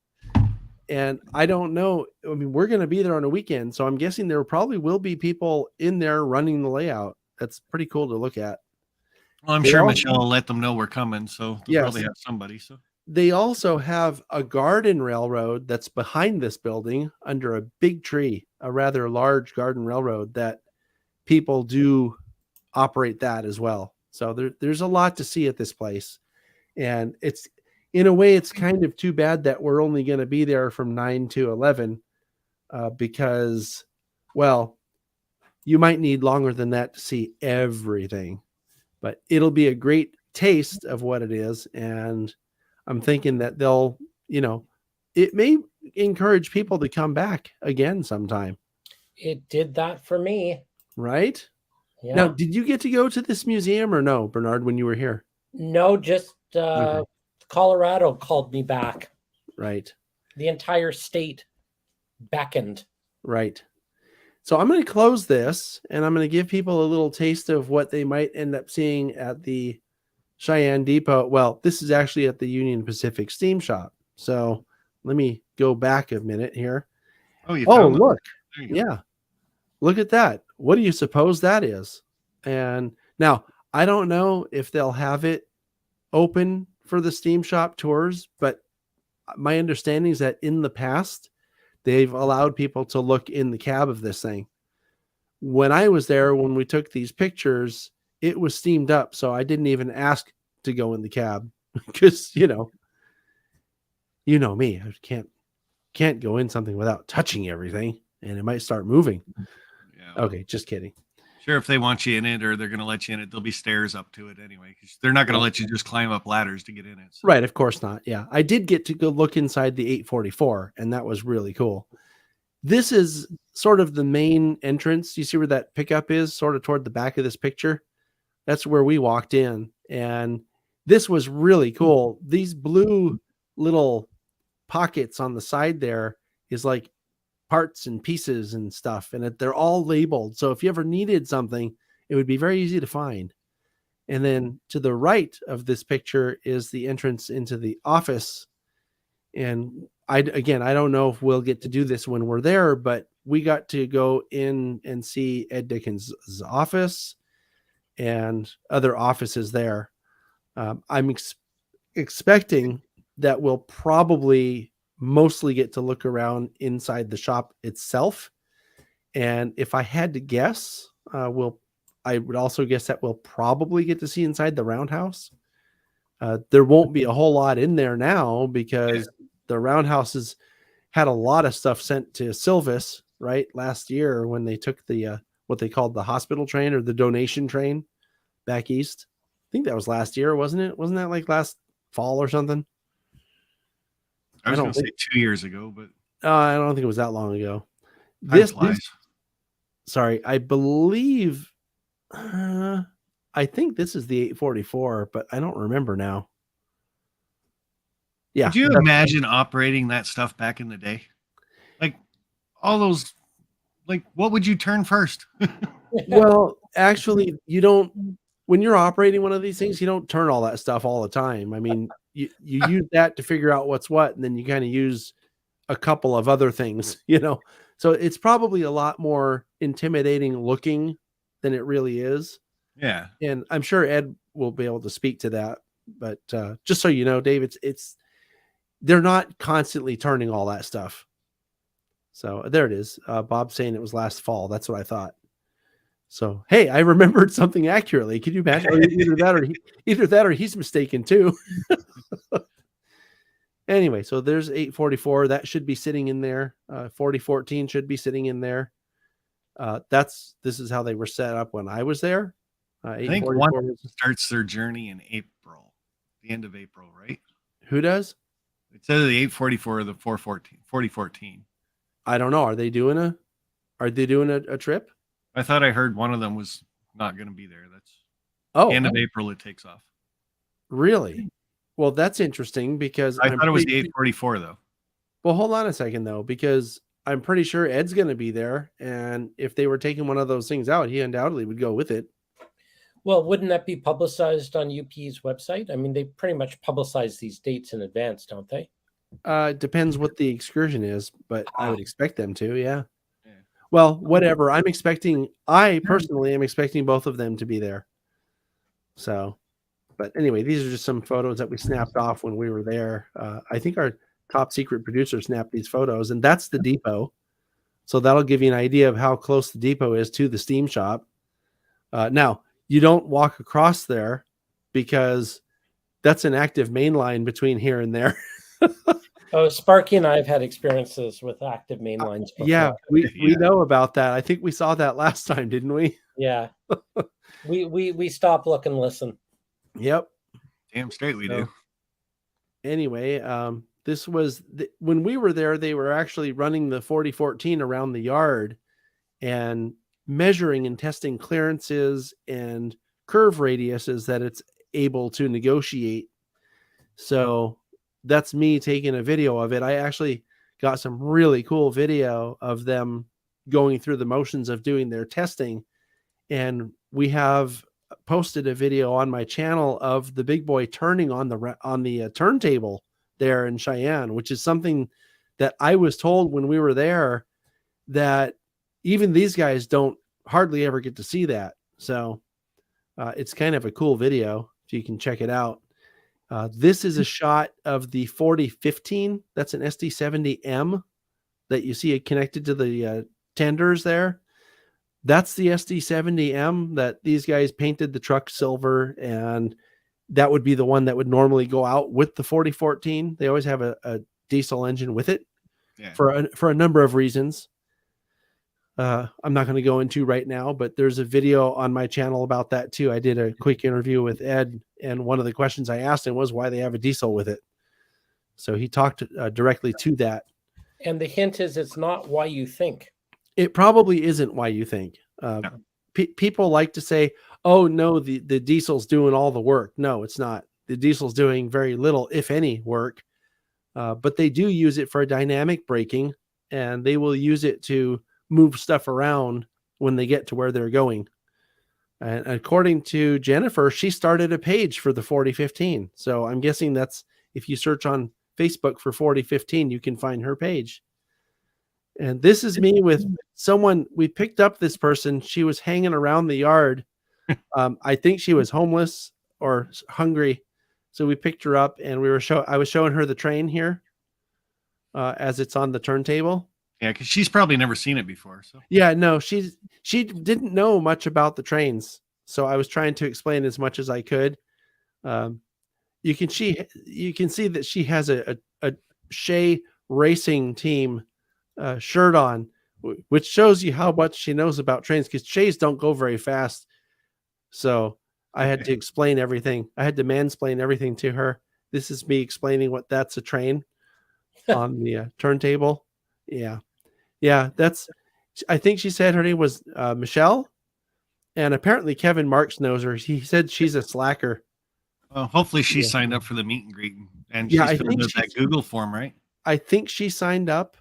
And I don't know. I mean, we're going to be there on a weekend, so I'm guessing there probably will be people in there running the layout. That's pretty cool to look at. Well, I'm sure Michelle will let them know we're coming, so they'll probably have somebody. So they also have a garden railroad that's behind this building under a big tree, a rather large garden railroad that people do operate that as well. So there's a lot to see at this place. And it's, in a way, it's kind of too bad that we're only going to be there from 9 to 11 because, well, you might need longer than that to see everything. But it'll be a great taste of what it is. And I'm thinking that they'll, it may encourage people to come back again sometime. It did that for me. Right? Yeah. Now, did you get to go to this museum or no, Bernard, when you were here? No, just Colorado called me back. Right. The entire state beckoned. Right. So I'm going to close this, and I'm going to give people a little taste of what they might end up seeing at the Cheyenne Depot. Well, this is actually at the Union Pacific Steam Shop. So let me go back a minute here. Oh, look. Yeah. Look at that. What do you suppose that is? And now, I don't know if they'll have it open for the Steam Shop tours, but my understanding is that in the past, they've allowed people to look in the cab of this thing. When I was there, when we took these pictures, it was steamed up. So I didn't even ask to go in the cab because, you know me, I can't go in something without touching everything and it might start moving. Yeah. Okay. Just kidding. Sure. If they want you in it or they're going to let you in it, there'll be stairs up to it anyway. Because they're not going to let you just climb up ladders to get in it. So. Right. Of course not. Yeah. I did get to go look inside the 844 and that was really cool. This is sort of the main entrance. You see where that pickup is sort of toward the back of this picture. That's where we walked in. And this was really cool. These blue little pockets on the side there is like parts and pieces and stuff. And they're all labeled. So if you ever needed something, it would be very easy to find. And then to the right of this picture is the entrance into the office. And I don't know if we'll get to do this when we're there, but we got to go in and see Ed Dickens' office and other offices there. I'm expecting that we'll probably mostly get to look around inside the shop itself. And if I had to guess, I would also guess that we'll probably get to see inside the roundhouse. There won't be a whole lot in there now because the roundhouse has had a lot of stuff sent to Silvis, right? Last year when they took the what they called the hospital train or the donation train back east. I think that was last year, wasn't it? Wasn't that like last fall or something? I was going to say 2 years ago, but I don't think it was that long ago. Sorry, I believe. I think this is the 844, but I don't remember now. Yeah. Could you imagine operating that stuff back in the day? Like all those, like what would you turn first? Well, actually, you don't. When you're operating one of these things, you don't turn all that stuff all the time. I mean, you use that to figure out what's what, and then you kind of use a couple of other things, So it's probably a lot more intimidating looking than it really is. Yeah. And I'm sure Ed will be able to speak to that. But just so you know, Dave, they're not constantly turning all that stuff. So there it is. Bob saying it was last fall. That's what I thought. So, hey, I remembered something accurately. Can you imagine? Either that or he's mistaken too. Anyway, so there's 844. That should be sitting in there. 4014 should be sitting in there. This is how they were set up when I was there. I think one starts their journey in April, the end of April, right? Who does? It says the 844 or the 4014. I don't know. Are they doing a trip? I thought I heard one of them was not going to be there. That's end of April. It takes off. Really? Well, that's interesting because I thought it was 844 though. Well, hold on a second though, because I'm pretty sure Ed's going to be there. And if they were taking one of those things out, he undoubtedly would go with it. Well, wouldn't that be publicized on UP's website? I mean, they pretty much publicize these dates in advance, don't they? Depends what the excursion is, but I would expect them to, yeah. Well, whatever. I personally am expecting both of them to be there. So, but anyway, these are just some photos that we snapped off when we were there. I think our top secret producer snapped these photos, and that's the depot. So that'll give you an idea of how close the depot is to the steam shop. Now, you don't walk across there because that's an active main line between here and there. Oh, Sparky and I have had experiences with active main lines before. Yeah, we know about that. I think we saw that last time, didn't we? Yeah. we stop, look, and listen. Yep. Damn straight we do. Anyway, this was when we were there, they were actually running the 4014 around the yard and measuring and testing clearances and curve radiuses that it's able to negotiate. So that's me taking a video of it. I actually got some really cool video of them going through the motions of doing their testing. And we have posted a video on my channel of the big boy turning on the turntable there in Cheyenne, which is something that I was told when we were there that even these guys don't hardly ever get to see that. So it's kind of a cool video if you can check it out. This is a shot of the 4015. That's an SD70M that you see it connected to the tenders there. That's the SD70M that these guys painted the truck silver, and that would be the one that would normally go out with the 4014. They always have a diesel engine with it for a number of reasons. I'm not going to go into right now, but there's a video on my channel about that too. I did a quick interview with Ed, and one of the questions I asked him was why they have a diesel with it. So he talked directly to that. And the hint is it's not why you think. It probably isn't why you think. No. People like to say, oh, no, the diesel's doing all the work. No, it's not. The diesel's doing very little, if any, work. But they do use it for dynamic braking, and they will use it to move stuff around when they get to where they're going. And according to Jennifer, she started a page for the 4015. So I'm guessing that's, if you search on Facebook for 4015, you can find her page. And this is me with someone. We picked up this person. She was hanging around the yard. I think she was homeless or hungry. So we picked her up and I was showing her the train here as it's on the turntable. Yeah, because she's probably never seen it before. So yeah, no, she didn't know much about the trains. So I was trying to explain as much as I could. You can see that she has a Shea Racing Team shirt on, which shows you how much she knows about trains, because Shays don't go very fast. So I had to explain everything. I had to mansplain everything to her. This is me explaining what that's a train on the turntable. Yeah. I think she said her name was Michelle, and apparently Kevin Marks knows her. He said she's a slacker. Well, hopefully she signed up for the meet and greet, and Yeah, she's filling out that Google form, right? I think she signed up.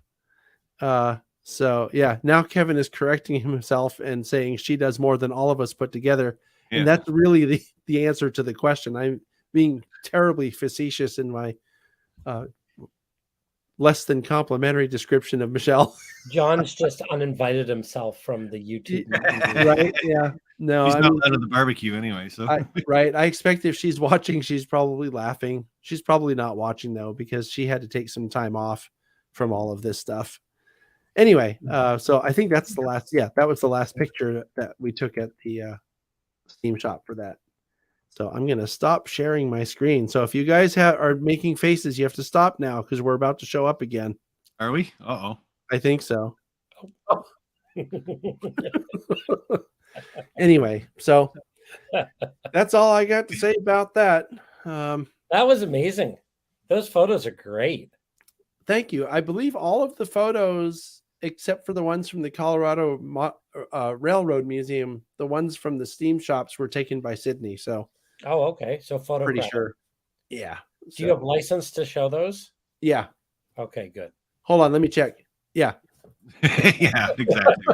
So yeah, now Kevin is correcting himself and saying she does more than all of us put together. Yeah. And that's really the answer to the question. I'm being terribly facetious in my less than complimentary description of Michelle. John's just uninvited himself from the YouTube. Right? Yeah. No, he's not out of the barbecue anyway. So right. I expect if she's watching, she's probably laughing. She's probably not watching though, because she had to take some time off from all of this stuff. Anyway, so I think that's the last. Yeah, that was the last picture that we took at the Steam Shop for that. So I'm going to stop sharing my screen. So if you guys are making faces, you have to stop now because we're about to show up again. Are we? Uh-oh. I think so. Anyway, so that's all I got to say about that. That was amazing. Those photos are great. Thank you. I believe all of the photos, except for the ones from the Colorado Railroad Museum, the ones from the Steam Shops were taken by Sydney. So, okay. So photo. Pretty sure. Yeah. Do you have license to show those? Yeah. Okay, good. Hold on, let me check. Yeah. Yeah, exactly.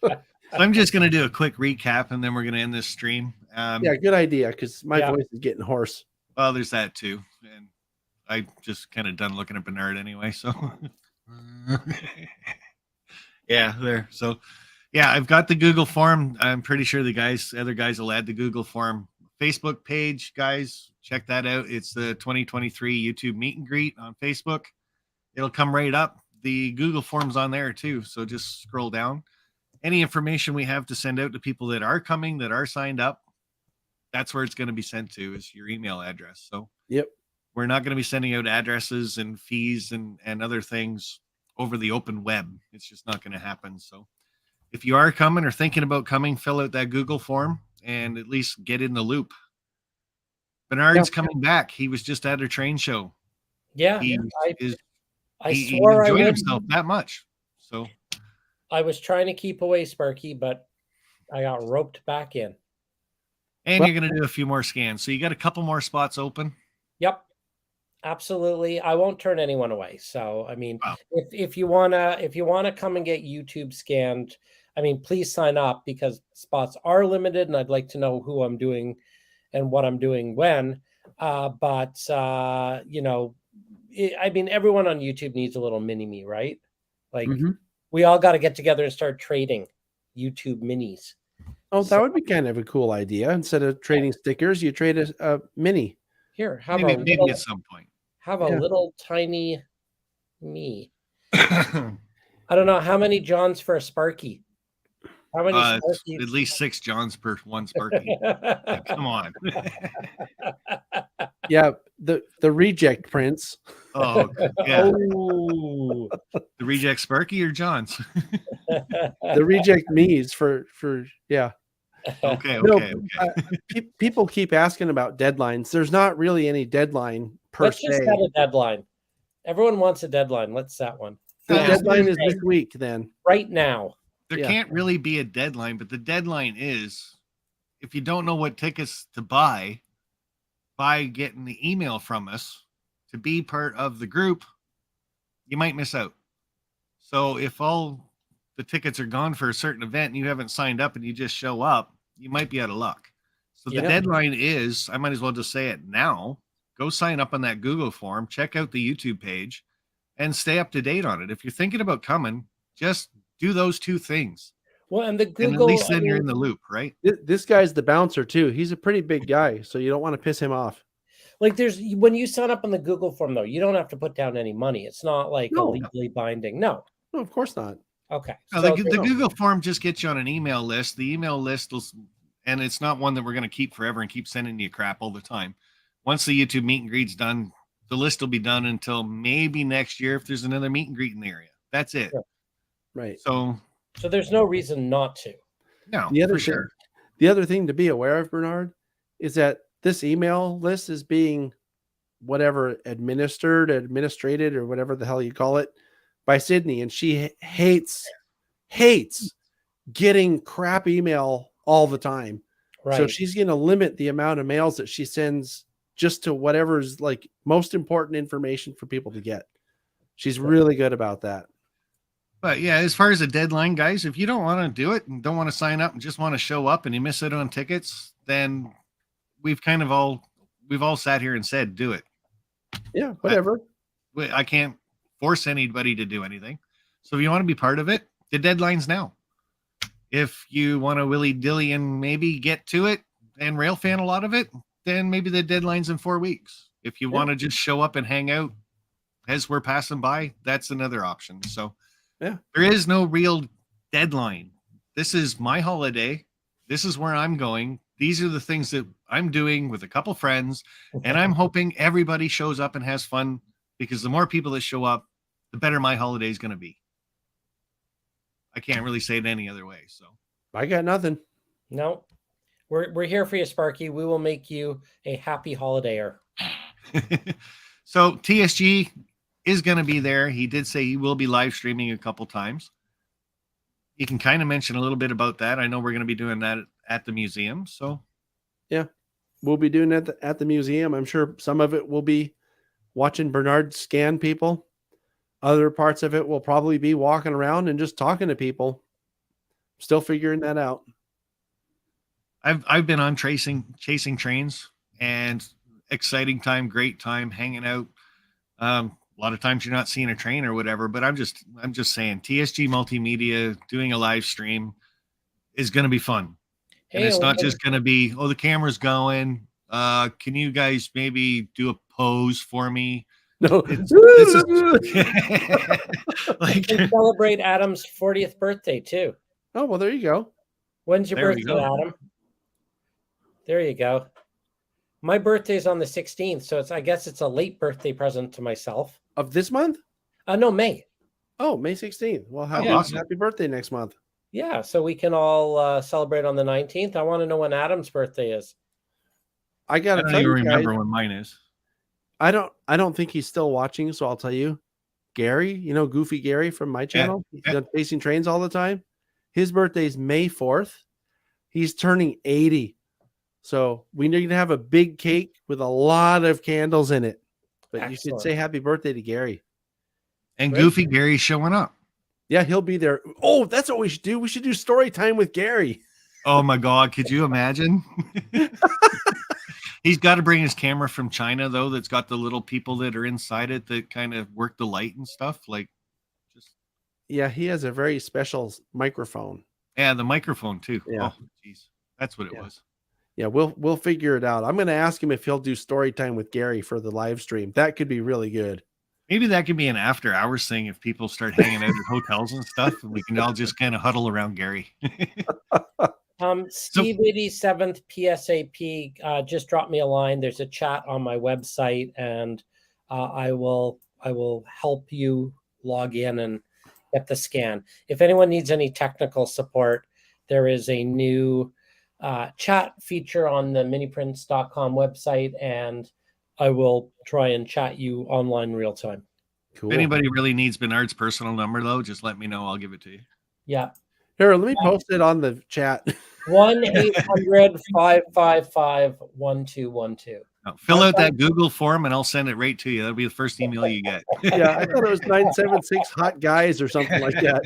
Right. So I'm just going to do a quick recap, and then we're going to end this stream. Yeah, good idea, because my voice is getting hoarse. Well, there's that too, and I just kind of done looking at Bernard anyway. So, yeah, there. So, yeah, I've got the Google form. I'm pretty sure the other guys will add the Google form Facebook page. Guys, check that out. It's the 2023 YouTube meet and greet on Facebook. It'll come right up. The Google form's on there too. So just scroll down. Any information we have to send out to people that are coming, that are signed up, that's where it's going to be sent to, is your email address. So yep, we're not going to be sending out addresses and fees and other things over the open web. It's just not going to happen. So if you are coming or thinking about coming, fill out that Google form and at least get in the loop. Bernard's coming back. He was just at a train show. Yeah, he swore enjoyed I himself that much. So I was trying to keep away, Sparky, but I got roped back in. And you're going to do a few more scans. So you got a couple more spots open. Yep, absolutely. I won't turn anyone away. So, I mean, if you want to come and get YouTube scanned, I mean, please sign up, because spots are limited and I'd like to know who I'm doing and what I'm doing when. You know, I mean, everyone on YouTube needs a little mini me, right? Like we all got to get together and start trading YouTube minis. Oh, that would be kind of a cool idea. Instead of trading stickers, you trade a mini. Here, have maybe at some point. Have a little tiny me. I don't know how many Johns for a Sparky. How many? At least 6 Johns per one Sparky. Come on. Yeah, the reject prints. Oh, yeah. Oh. The reject Sparky or Johns? The reject me's for yeah. Okay. People keep asking about deadlines. There's not really any deadline per se. Let's just set a deadline. Everyone wants a deadline. Let's set one. The deadline is this week then. Right now. There can't really be a deadline, but the deadline is, if you don't know what tickets to buy, by getting the email from us to be part of the group, you might miss out. So if all the tickets are gone for a certain event and you haven't signed up and you just show up, you might be out of luck. So the deadline is, I might as well just say it now, go sign up on that Google form, check out the YouTube page, and stay up to date on it. If you're thinking about coming, just do those two things. Well, and the And Google, at least then you're in the loop, right? This guy's the bouncer too. He's a pretty big guy, so you don't want to piss him off. like there's when you sign up on the Google form though, you don't have to put down any money. It's not like a No. legally binding. No. No, of course not. Okay. No, So the Google form just gets you on an email list. The email list will, and it's not one that we're going to keep forever and keep sending you crap all the time. Once the YouTube meet and greet's done, the list will be done until maybe next year if there's another meet and greet in the area. That's it. Sure. Right. So there's no reason not to. No, The other for sure. The other thing to be aware of, Bernard, is that this email list is being whatever administrated, or whatever the hell you call it, by Sydney, and she hates getting crap email all the time. Right. So she's going to limit the amount of mails that she sends just to whatever's like most important information for people to get. She's really good about that. But yeah, as far as a deadline, guys, if you don't want to do it and don't want to sign up and just want to show up and you miss out on tickets, then we've all sat here and said, do it. Yeah, whatever. I can't force anybody to do anything. So if you want to be part of it, the deadline's now. If you want to willy-dilly and maybe get to it and Railfan a lot of it, then maybe the deadline's in 4 weeks. If you want to just show up and hang out as we're passing by, that's another option. So yeah, there is no real deadline. This is my holiday. This is where I'm going. These are the things that I'm doing with a couple friends, and I'm hoping everybody shows up and has fun, because the more people that show up, the better my holiday is going to be. I can't really say it any other way. So I got nothing. No, we're here for you, Sparky. We will make you a happy holidayer. So TSG is going to be there. He did say he will be live streaming a couple times. You can kind of mention a little bit about that. I know we're going to be doing that at the museum. So yeah, we'll be doing it at the museum. I'm sure some of it will be watching Bernard scan people. Other parts of it will probably be walking around and just talking to people. Still figuring that out. I've been on chasing trains, and exciting time, great time, hanging out. A lot of times you're not seeing a train or whatever, but I'm just saying TSG Multimedia doing a live stream is going to be fun. Hey, and it's not just going to be, oh, the camera's going. Can you guys maybe do a pose for me? No, this is like celebrate Adam's 40th birthday too. Oh, well, there you go. When's your birthday, Adam? There you go. My birthday's on the 16th, so I guess it's a late birthday present to myself. Of this month? No, May. Oh, May 16th. Well, happy birthday next month. Yeah, so we can all celebrate on the 19th. I want to know when Adam's birthday is. I got to tell you, remember when mine is. I don't think he's still watching, so I'll tell you. Gary, you know Goofy Gary from my channel? He's done chasing trains all the time. His birthday's May 4th. He's turning 80. So we need to have a big cake with a lot of candles in it. But excellent. You should say happy birthday to Gary. And great. Goofy Gary's showing up. Yeah, he'll be there. Oh, that's what we should do. We should do story time with Gary. Oh my God, could you imagine? He's got to bring his camera from China, though, that's got the little people that are inside it that kind of work the light and stuff. Yeah, he has a very special microphone. Yeah, the microphone too. Yeah. Oh, geez. That's what it was. Yeah, we'll figure it out. I'm going to ask him if he'll do story time with Gary for the live stream. That could be really good. Maybe that could be an after hours thing if people start hanging out at hotels and stuff, and we can all just kind of huddle around Gary. Steve 87th PSAP just dropped me a line. There's a chat on my website, and I will help you log in and get the scan. If anyone needs any technical support, there is a new chat feature on the miniprints.com website, and I will try and chat you online real time. Cool. If anybody really needs Bernard's personal number, though, just let me know. I'll give it to you. Yeah. Here, let me post it on the chat. 1-800-555-1212. Fill out that Google form and I'll send it right to you. That'll be the first email you get. Yeah, I thought it was 976 hot guys or something like that.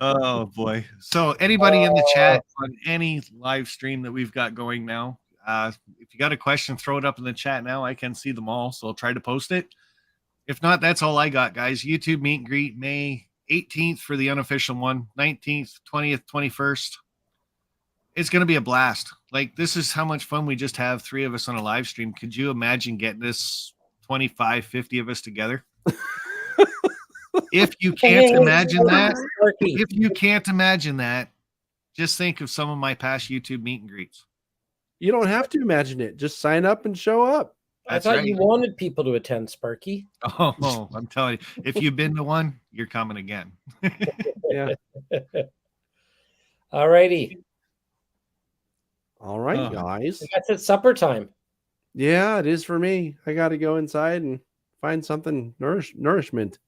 Oh boy. So anybody in the chat on any live stream that we've got going now, If you got a question, throw it up in the chat now. I can see them all, so I'll try to post it. If not, that's all I got, guys. YouTube meet and greet May 18th for the unofficial one, 19th, 20th, 21st. It's going to be a blast. Like, this is how much fun we just have, 3 of us on a live stream. Could you imagine getting this 25, 50 of us together? If you can't imagine that, just think of some of my past YouTube meet and greets. You don't have to imagine it. Just sign up and show up. I thought you wanted people to attend, Sparky. Oh, I'm telling you, if you've been to one, you're coming again. Yeah. All righty. All right, guys. That's at supper time. Yeah, it is for me. I got to go inside and find something nourishment.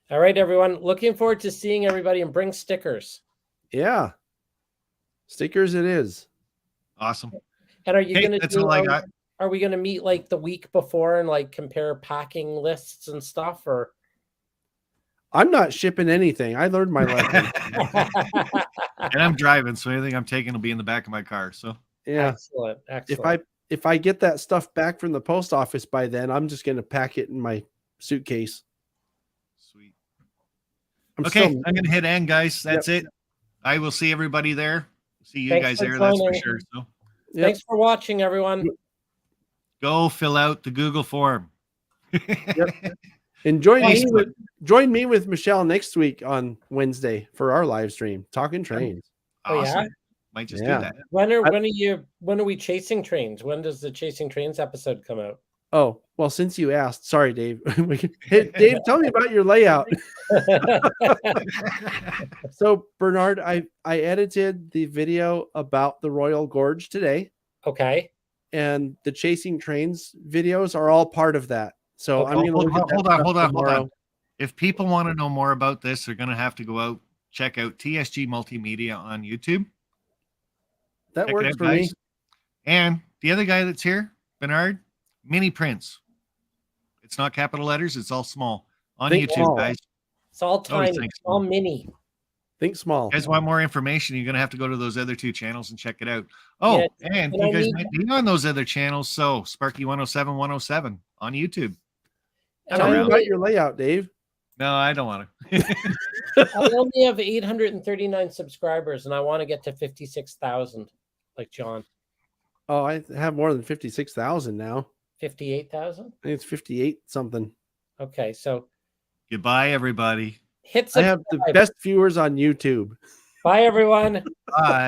All right, everyone. Looking forward to seeing everybody, and bring stickers. Yeah. Stickers it is. Awesome. And are you going to that's all I got. Are we going to meet like the week before and like compare packing lists and stuff, or? I'm not shipping anything. I learned my lesson. And I'm driving, so anything I'm taking will be in the back of my car. So yeah. Excellent. If I get that stuff back from the post office by then, I'm just going to pack it in my suitcase. Sweet. I'm going to hit end, guys. That's it. I will see everybody there. See you guys there. That's for sure. So thanks for watching, everyone. Go fill out the Google form. And join me with Michelle next week on Wednesday for our live stream, Talking Trains. Awesome. Yeah? Might just do that. When are we chasing trains? When does the Chasing Trains episode come out? Oh, well, since you asked, sorry, Dave. Hey, Dave, tell me about your layout. So, Bernard, I edited the video about the Royal Gorge today. Okay. And the Chasing Trains videos are all part of that. So I'm going to hold on. If people want to know more about this, they're going to have to go out, check out TSG Multimedia on YouTube. That works for me. And the other guy that's here, Bernard, mini prints. It's not capital letters. It's all small on YouTube, guys. It's all tiny. It's all mini. Think small. You guys want more information, you're going to have to go to those other 2 channels and check it out. Oh, yeah, and you guys might be on those other channels. So Sparky 107 107 on YouTube. Tell me about your layout, Dave. No, I don't want to. I only have 839 subscribers, and I want to get to 56,000, like John. Oh, I have more than 56,000 now. 58,000? I think it's 58 something. Okay, so goodbye, everybody. Hit subscribe. I have the best viewers on YouTube. Bye, everyone. Bye.